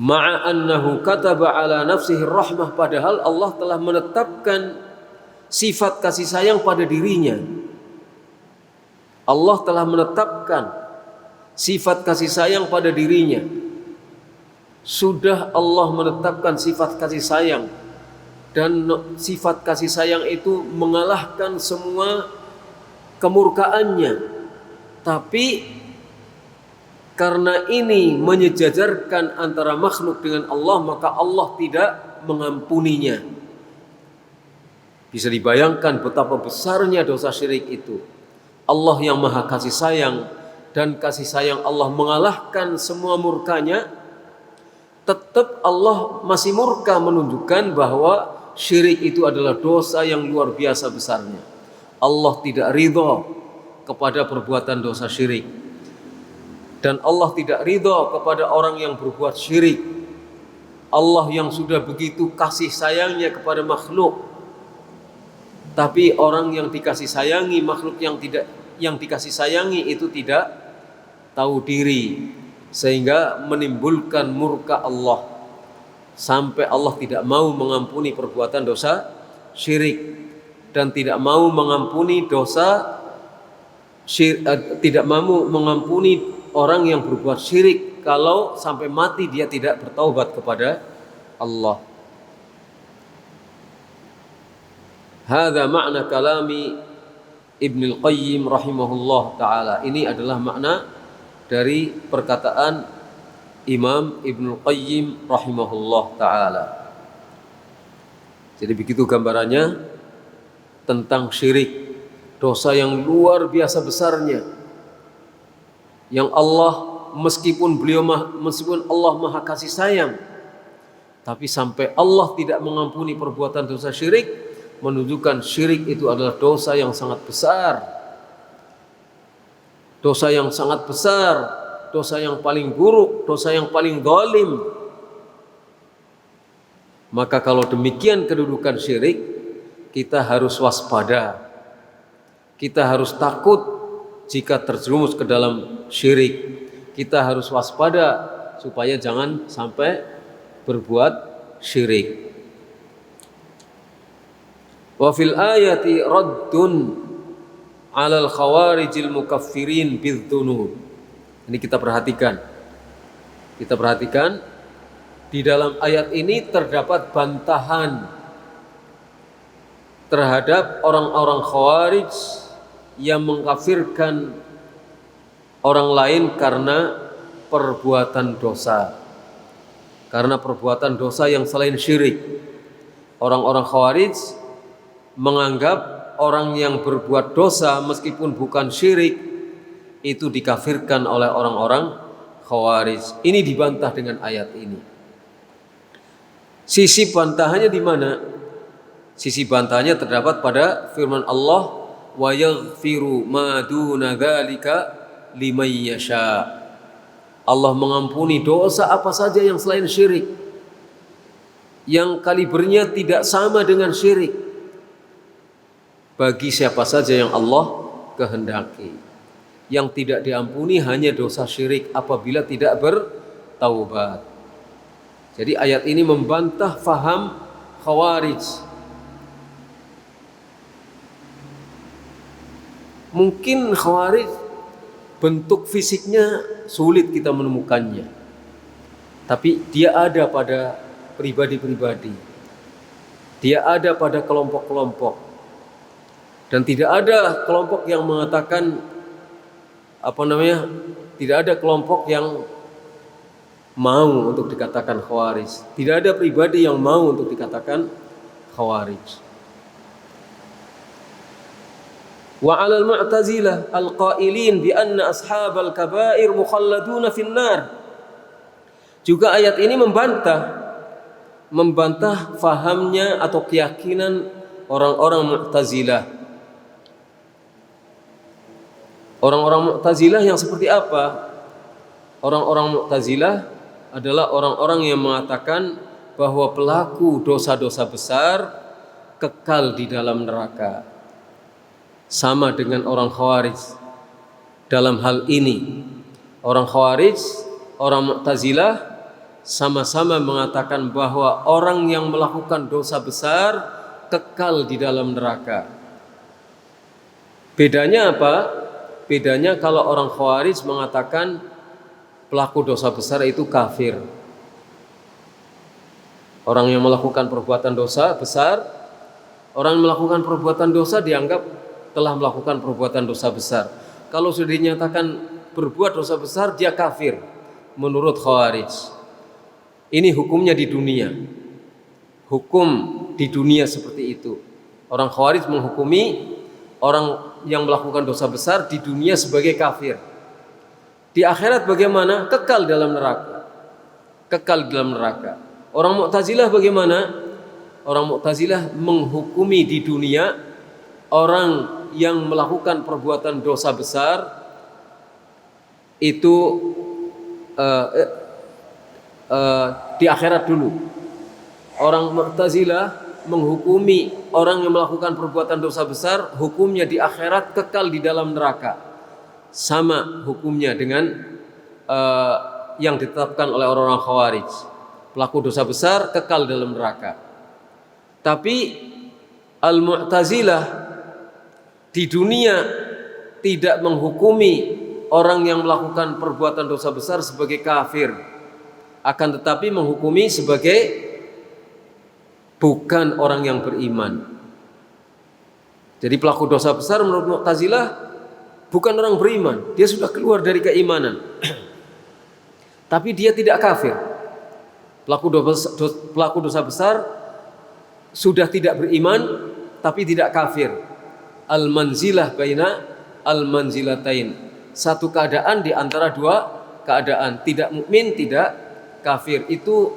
Ma'a annahu kataba ala nafsihi rahmah, padahal Allah telah menetapkan sifat kasih sayang pada dirinya. Allah telah menetapkan sifat kasih sayang pada dirinya. Sudah Allah menetapkan sifat kasih sayang, dan sifat kasih sayang itu mengalahkan semua kemurkaannya. Tapi karena ini menyejajarkan antara makhluk dengan Allah, maka Allah tidak mengampuninya. Bisa dibayangkan betapa besarnya dosa syirik itu. Allah yang maha kasih sayang, dan kasih sayang Allah mengalahkan semua murkanya, tetap Allah masih murka, menunjukkan bahwa syirik itu adalah dosa yang luar biasa besarnya. Allah tidak ridha kepada perbuatan dosa syirik, dan Allah tidak ridha kepada orang yang berbuat syirik. Allah yang sudah begitu kasih sayangnya kepada makhluk, tapi orang yang dikasih sayangi, makhluk yang dikasih sayangi itu tidak tahu diri, sehingga menimbulkan murka Allah, sampai Allah tidak mau mengampuni perbuatan dosa syirik, dan tidak mau mengampuni tidak mau mengampuni orang yang berbuat syirik kalau sampai mati dia tidak bertaubat kepada Allah. Hadza makna kalami Ibnul Qayyim rahimahullah ta'ala. Ini adalah makna dari perkataan Imam Ibnul Qayyim rahimahullah ta'ala. Jadi begitu gambarannya tentang syirik, dosa yang luar biasa besarnya, yang Allah meskipun Allah maha kasih sayang, tapi sampai Allah tidak mengampuni perbuatan dosa syirik, menunjukkan syirik itu adalah dosa yang sangat besar, dosa yang sangat besar, dosa yang paling buruk, dosa yang paling zalim. Maka kalau demikian kedudukan syirik, kita harus waspada, kita harus takut jika terjerumus ke dalam syirik. Kita harus waspada supaya jangan sampai berbuat syirik. Wa fil ayati raddun 'alal khawarijil mukaffirin bidzunub. Ini kita perhatikan. Kita perhatikan di dalam ayat ini terdapat bantahan terhadap orang-orang khawarij yang mengkafirkan orang lain karena perbuatan dosa. Karena perbuatan dosa yang selain syirik. Orang-orang khawarij menganggap orang yang berbuat dosa meskipun bukan syirik itu dikafirkan oleh orang-orang khawarij. Ini dibantah dengan ayat ini. Sisi bantahannya di mana? Sisi bantahannya terdapat pada firman Allah, wa yaghfiru ma duna dzalika liman yasha. Allah mengampuni dosa apa saja yang selain syirik, yang kalibernya tidak sama dengan syirik, bagi siapa saja yang Allah kehendaki. Yang tidak diampuni hanya dosa syirik apabila tidak bertaubat. Jadi ayat ini membantah faham khawarij. Mungkin khawarij bentuk fisiknya sulit kita menemukannya, tapi dia ada pada pribadi-pribadi, dia ada pada kelompok-kelompok. Dan tidak ada kelompok yang mengatakan tidak ada kelompok yang mau untuk dikatakan khawarij. Tidak ada pribadi yang mau untuk dikatakan khawarij. Wa 'alal mu'tazilah al-qailin bi anna ashabal kaba'ir mukhalladuna finnar. Juga ayat ini membantah fahamnya atau keyakinan orang-orang Mu'tazilah. Orang-orang Mu'tazilah yang seperti apa? Orang-orang Mu'tazilah adalah orang-orang yang mengatakan bahwa pelaku dosa-dosa besar kekal di dalam neraka. Sama dengan orang Khawarij dalam hal ini. Orang Khawarij, orang Mu'tazilah sama-sama mengatakan bahwa orang yang melakukan dosa besar kekal di dalam neraka. Bedanya apa? Bedanya kalau orang Khawarij mengatakan pelaku dosa besar itu kafir. Orang yang melakukan perbuatan dosa besar, orang yang melakukan perbuatan dosa dianggap telah melakukan perbuatan dosa besar. Kalau sudah dinyatakan berbuat dosa besar, dia kafir menurut Khawarij. Ini hukumnya di dunia. Hukum di dunia seperti itu. Orang Khawarij menghukumi orang yang melakukan dosa besar di dunia sebagai kafir. Di akhirat bagaimana? Kekal dalam neraka. Kekal dalam neraka. Orang Mu'tazilah bagaimana? Orang Mu'tazilah menghukumi di dunia orang yang melakukan perbuatan dosa besar itu di akhirat dulu. Orang Mu'tazilah menghukumi orang yang melakukan perbuatan dosa besar hukumnya di akhirat kekal di dalam neraka. Sama hukumnya dengan yang ditetapkan oleh orang-orang Khawarij. Pelaku dosa besar kekal dalam neraka. Tapi Al-Mu'tazilah di dunia tidak menghukumi orang yang melakukan perbuatan dosa besar sebagai kafir, akan tetapi menghukumi sebagai bukan orang yang beriman. Jadi pelaku dosa besar menurut Mu'tazilah bukan orang beriman, dia sudah keluar dari keimanan. Tapi dia tidak kafir. Pelaku dosa besar sudah tidak beriman tapi tidak kafir. Al-manzilah baina al-manzilatain. Satu keadaan di antara dua keadaan, tidak mukmin, tidak kafir. Itu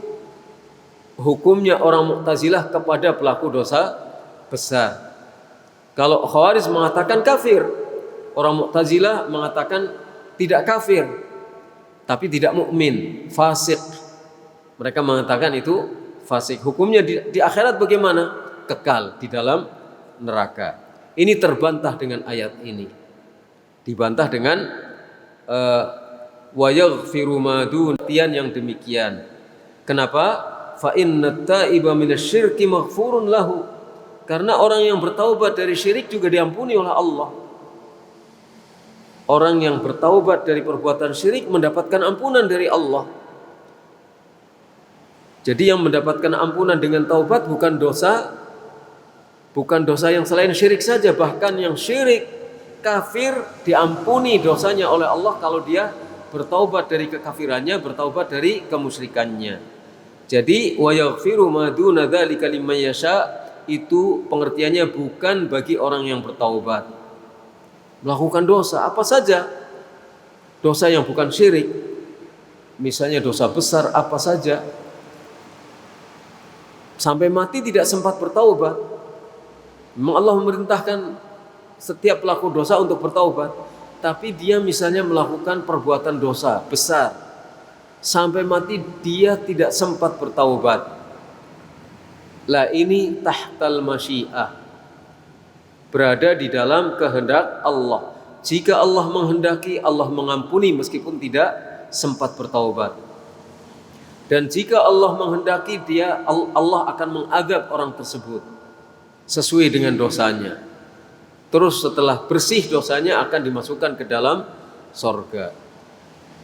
hukumnya orang Mu'tazilah kepada pelaku dosa besar. Kalau Khawarij mengatakan kafir, orang Mu'tazilah mengatakan tidak kafir tapi tidak mukmin, fasik. Mereka mengatakan itu fasik. Hukumnya di akhirat bagaimana? Kekal di dalam neraka. Ini terbantah dengan ayat ini. Dibantah dengan wa yaghfiru ma dun yang demikian. Kenapa? Fa innat taiba minasyirki maghfurun lahu. Karena orang yang bertaubat dari syirik juga diampuni oleh Allah. Orang yang bertaubat dari perbuatan syirik mendapatkan ampunan dari Allah. Jadi yang mendapatkan ampunan dengan taubat bukan dosa yang selain syirik saja, bahkan yang syirik kafir diampuni dosanya oleh Allah kalau dia bertaubat dari kekafirannya, bertaubat dari kemusyrikannya. Jadi wa yaghfiru ma duna dzalika liman yasha, itu pengertiannya bukan bagi orang yang bertaubat. Melakukan dosa apa saja, dosa yang bukan syirik, misalnya dosa besar apa saja, sampai mati tidak sempat bertaubat. Memang Allah memerintahkan setiap pelaku dosa untuk bertaubat, tapi dia misalnya melakukan perbuatan dosa besar, sampai mati dia tidak sempat bertaubat. Lah ini tahtal masyiah, berada di dalam kehendak Allah. Jika Allah menghendaki, Allah mengampuni meskipun tidak sempat bertaubat. Dan jika Allah menghendaki, Allah akan mengadab orang tersebut sesuai dengan dosanya. Terus setelah bersih dosanya akan dimasukkan ke dalam sorga.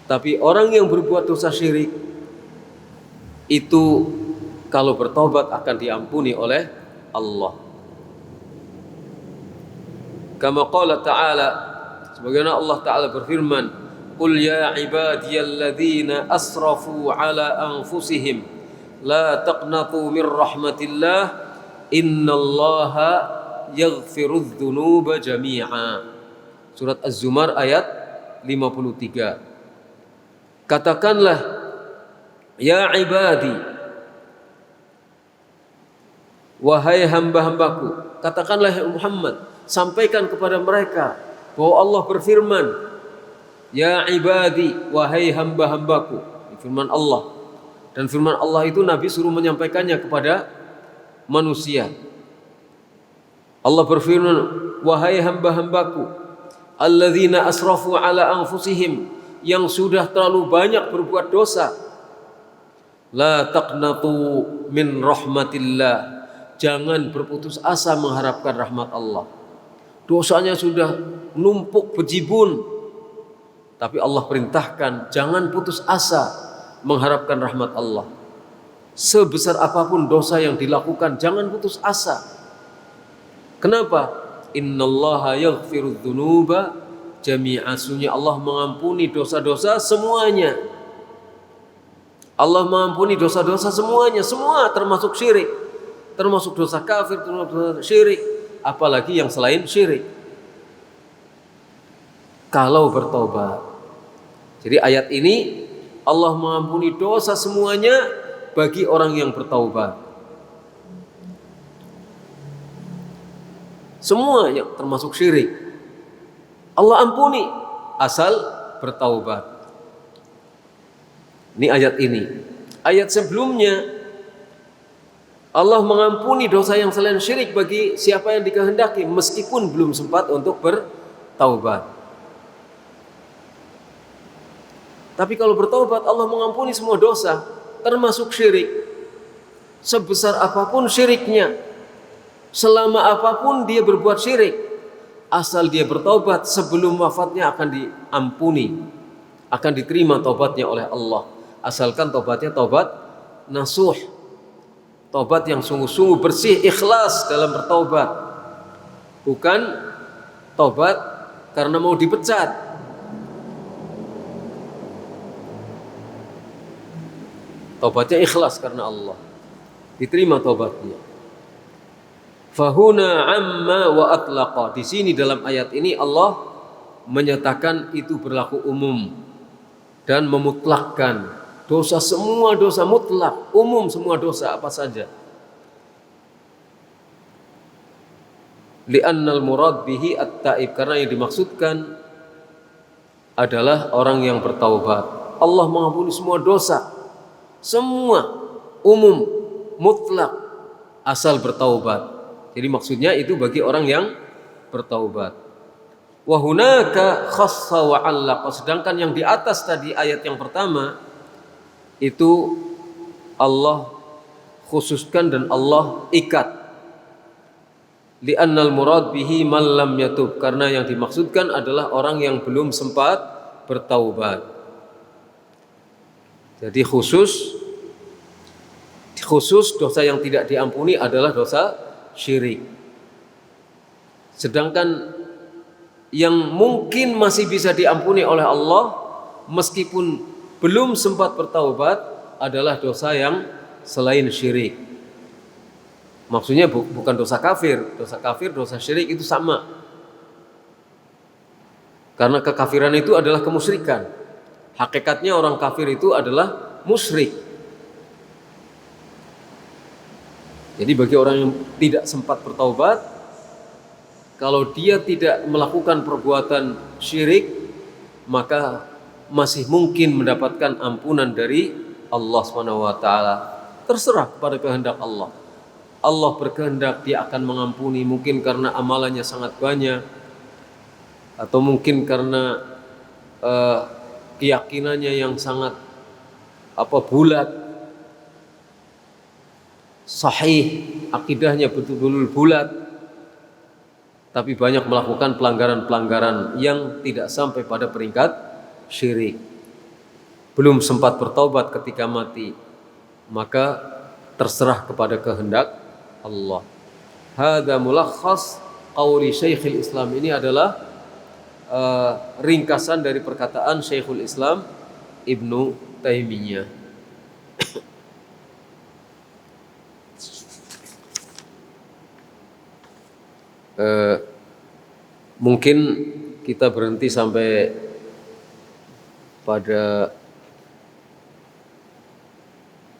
Tapi orang yang berbuat dosa syirik itu kalau bertobat akan diampuni oleh Allah. Kama qala ta'ala, sebagaimana Allah Ta'ala berfirman, qul ya ibadiyalladzina asrafu ala anfusihim la taqnatu min rahmatillah innallaha yaghfirudz dzunuba jami'a. Surat Az-Zumar ayat 53. Katakanlah, ya ibadi, Wahai hamba-hambaku, katakanlah ya Muhammad, sampaikan kepada mereka bahwa Allah berfirman, ya ibadi, wahai hamba-hambaku. Firman Allah. Dan firman Allah itu Nabi suruh menyampaikannya kepada manusia. Allah berfirman, wahai hamba-hambaku, alladzina asrafu ala anfusihim, yang sudah terlalu banyak berbuat dosa. La taqnatu min rahmatillah, jangan berputus asa mengharapkan rahmat Allah. Dosanya sudah numpuk bejibun, tapi Allah perintahkan jangan putus asa mengharapkan rahmat Allah. Sebesar apapun dosa yang dilakukan, jangan putus asa. Kenapa? Innallaha yaghfirudz dzunuba jami'a, sesungguhnya Allah mengampuni dosa-dosa semuanya. Allah mengampuni dosa-dosa semuanya, semua termasuk syirik, termasuk dosa kafir, termasuk dosa syirik, apalagi yang selain syirik. Kalau bertobat. Jadi ayat ini Allah mengampuni dosa semuanya bagi orang yang bertaubat. Semuanya termasuk syirik Allah ampuni asal bertaubat. Ini ayat ini. Ayat sebelumnya Allah mengampuni dosa yang selain syirik bagi siapa yang dikehendaki meskipun belum sempat untuk bertaubat. Tapi kalau bertaubat Allah mengampuni semua dosa termasuk syirik. Sebesar apapun syiriknya, selama apapun dia berbuat syirik, asal dia bertaubat sebelum wafatnya akan diampuni, akan diterima taubatnya oleh Allah. Asalkan taubatnya taubat nasuh, taubat yang sungguh-sungguh bersih, ikhlas dalam bertaubat, bukan taubat karena mau dipecat. Taubatnya ikhlas karena Allah, diterima taubatnya. Fahuna amma wa atlaqa. Di sini dalam ayat ini Allah menyatakan itu berlaku umum dan memutlakkan dosa, semua dosa mutlak, umum semua dosa apa saja. Li'annal murad bihi at-taib, karena yang dimaksudkan adalah orang yang bertaubat. Allah mengampuni semua dosa, semua umum mutlak asal bertaubat. Jadi maksudnya itu bagi orang yang bertaubat. Wa hunaka khassa wa 'allaqa, sedangkan yang di atas tadi ayat yang pertama itu Allah khususkan dan Allah ikat. Li'annal murad bihi man lam yatub, karena yang dimaksudkan adalah orang yang belum sempat bertaubat. Jadi khusus dosa yang tidak diampuni adalah dosa syirik. Sedangkan yang mungkin masih bisa diampuni oleh Allah meskipun belum sempat bertaubat adalah dosa yang selain syirik. Maksudnya bukan dosa kafir. Dosa kafir, dosa syirik itu sama. Karena kekafiran itu adalah kemusyrikan. Hakikatnya orang kafir itu adalah musyrik. Jadi bagi orang yang tidak sempat bertaubat, kalau dia tidak melakukan perbuatan syirik, maka masih mungkin mendapatkan ampunan dari Allah SWT. Terserah pada kehendak Allah. Allah berkehendak dia akan mengampuni, mungkin karena amalannya sangat banyak, atau mungkin karena keyakinannya yang sangat bulat, sahih, akidahnya betul-betul bulat, tapi banyak melakukan pelanggaran-pelanggaran yang tidak sampai pada peringkat syirik, belum sempat bertaubat ketika mati, maka terserah kepada kehendak Allah. Hadza mulakhas qauli Syekhul Islam, ini adalah ringkasan dari perkataan Syekhul Islam Ibnu Taimiyah. Mungkin kita berhenti sampai pada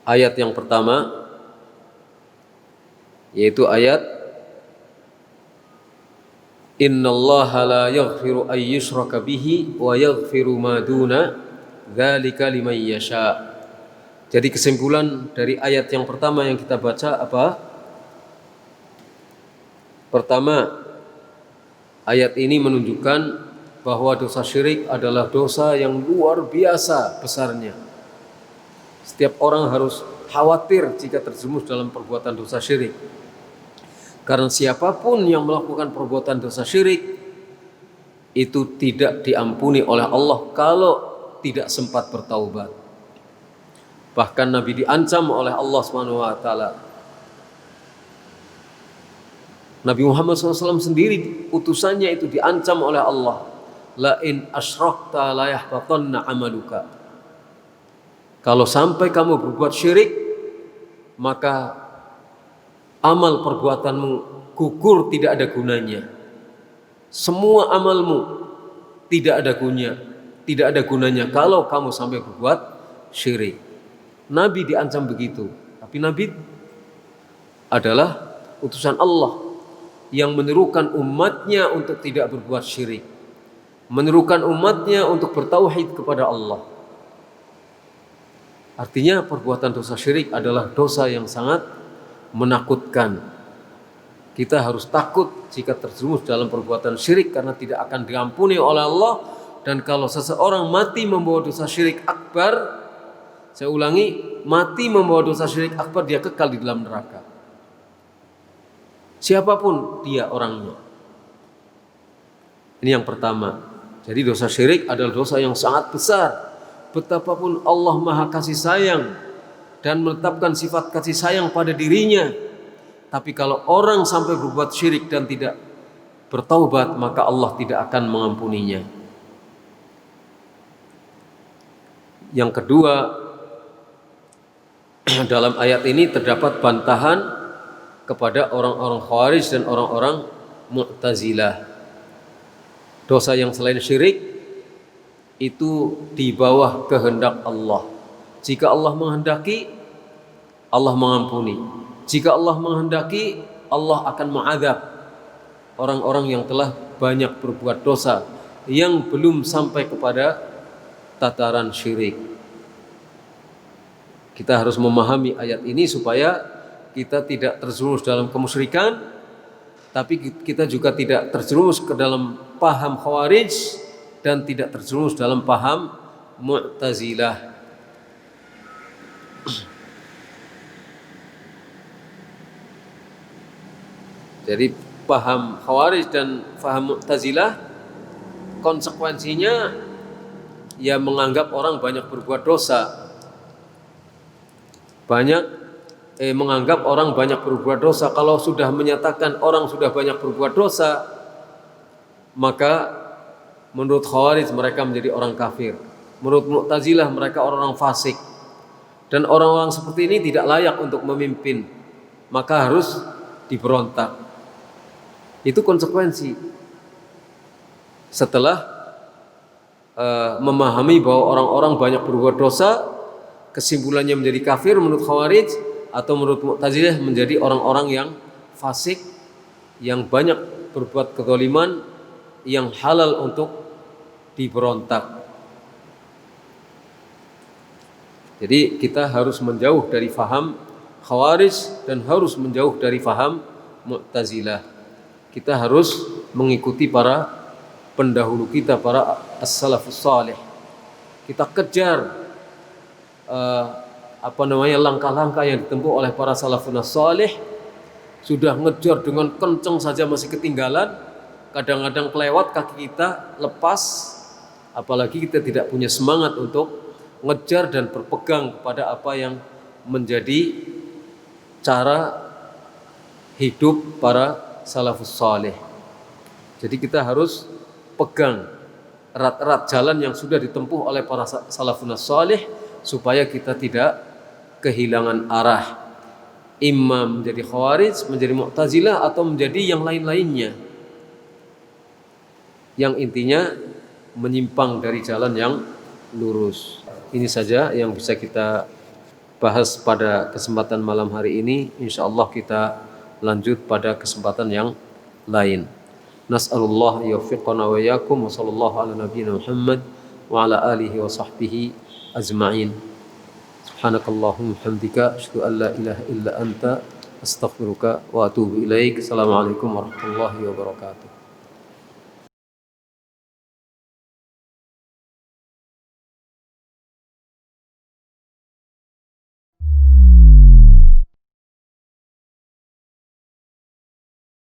ayat yang pertama, yaitu ayat innallaha la yaghfiru ay yushraka bihi wa yaghfiru ma duna dzalika liman yasha. Jadi kesimpulan dari ayat yang pertama yang kita baca apa? Pertama, ayat ini menunjukkan bahwa dosa syirik adalah dosa yang luar biasa besarnya. Setiap orang harus khawatir jika terjerumus dalam perbuatan dosa syirik. Karena siapapun yang melakukan perbuatan dosa syirik itu tidak diampuni oleh Allah kalau tidak sempat bertaubat. Bahkan Nabi diancam oleh Allah SWT. Nabi Muhammad SAW sendiri utusannya itu diancam oleh Allah. La in asyrakta la yahbatanna amaluka. Kalau sampai kamu berbuat syirik, maka amal perbuatanmu gugur, tidak ada gunanya. Semua amalmu tidak ada gunanya kalau kamu sampai berbuat syirik. Nabi diancam begitu, tapi Nabi adalah utusan Allah yang menyerukan umatnya untuk tidak berbuat syirik, menyerukan umatnya untuk bertauhid kepada Allah. Artinya perbuatan dosa syirik adalah dosa yang sangat menakutkan. Kita harus takut jika terjerumus dalam perbuatan syirik karena tidak akan diampuni oleh Allah. Dan kalau seseorang mati membawa dosa syirik akbar, saya ulangi, mati membawa dosa syirik akbar, dia kekal di dalam neraka. Siapapun dia orangnya. Ini yang pertama. Jadi dosa syirik adalah dosa yang sangat besar. Betapapun Allah Maha Kasih Sayang dan menetapkan sifat kasih sayang pada dirinya, tapi kalau orang sampai berbuat syirik dan tidak bertaubat, maka Allah tidak akan mengampuninya. Yang kedua, dalam ayat ini terdapat bantahan kepada orang-orang Khawarij dan orang-orang Mu'tazilah. Dosa yang selain syirik itu di bawah kehendak Allah. Jika Allah menghendaki, Allah mengampuni. Jika Allah menghendaki, Allah akan mengadab orang-orang yang telah banyak berbuat dosa yang belum sampai kepada tataran syirik. Kita harus memahami ayat ini supaya kita tidak terjerumus dalam kemusyrikan, tapi kita juga tidak terjerumus ke dalam paham Khawarij dan tidak terjerumus dalam paham Mu'tazilah. Jadi paham Khawarij dan paham Mu'tazilah konsekuensinya ya menganggap orang banyak berbuat dosa. Menganggap orang banyak berbuat dosa. Kalau sudah menyatakan orang sudah banyak berbuat dosa, maka menurut Khawarij mereka menjadi orang kafir. Menurut Mu'tazilah mereka orang-orang fasik. Dan orang-orang seperti ini tidak layak untuk memimpin, maka harus diberontak. Itu konsekuensi. Setelah memahami bahwa orang-orang banyak berbuat dosa, kesimpulannya menjadi kafir menurut Khawarij, atau menurut Mu'tazilah menjadi orang-orang yang fasik, yang banyak berbuat kezaliman, yang halal untuk diberontak. Jadi kita harus menjauh dari faham Khawarij dan harus menjauh dari faham Mu'tazilah. Kita harus mengikuti para pendahulu kita, para as-salafus salih. Kita kejar langkah-langkah yang ditempuh oleh para salafun salih. Sudah ngejar dengan kenceng saja masih ketinggalan. Kadang-kadang kelewat, kaki kita lepas. Apalagi kita tidak punya semangat untuk ngejar dan berpegang kepada apa yang menjadi cara hidup para salafus salih. Jadi kita harus pegang erat-erat jalan yang sudah ditempuh oleh para salafun salih supaya kita tidak kehilangan arah, imam menjadi Khawarij, menjadi Mu'tazilah, atau menjadi yang lain-lainnya yang intinya menyimpang dari jalan yang lurus. Ini saja yang bisa kita bahas pada kesempatan malam hari ini. Insyaallah kita lanjut pada kesempatan yang lain. Nas'alullah yuwaffiqana wa iyyakum wa sallallahu ala nabiyyina Muhammad wa ala alihi wa sahbihi ajma'in. Subhanakallahumma hamdika asyhadu an la ilaha illa anta astaghfiruka wa atubu ilaik. Assalamualaikum warahmatullahi wabarakatuh.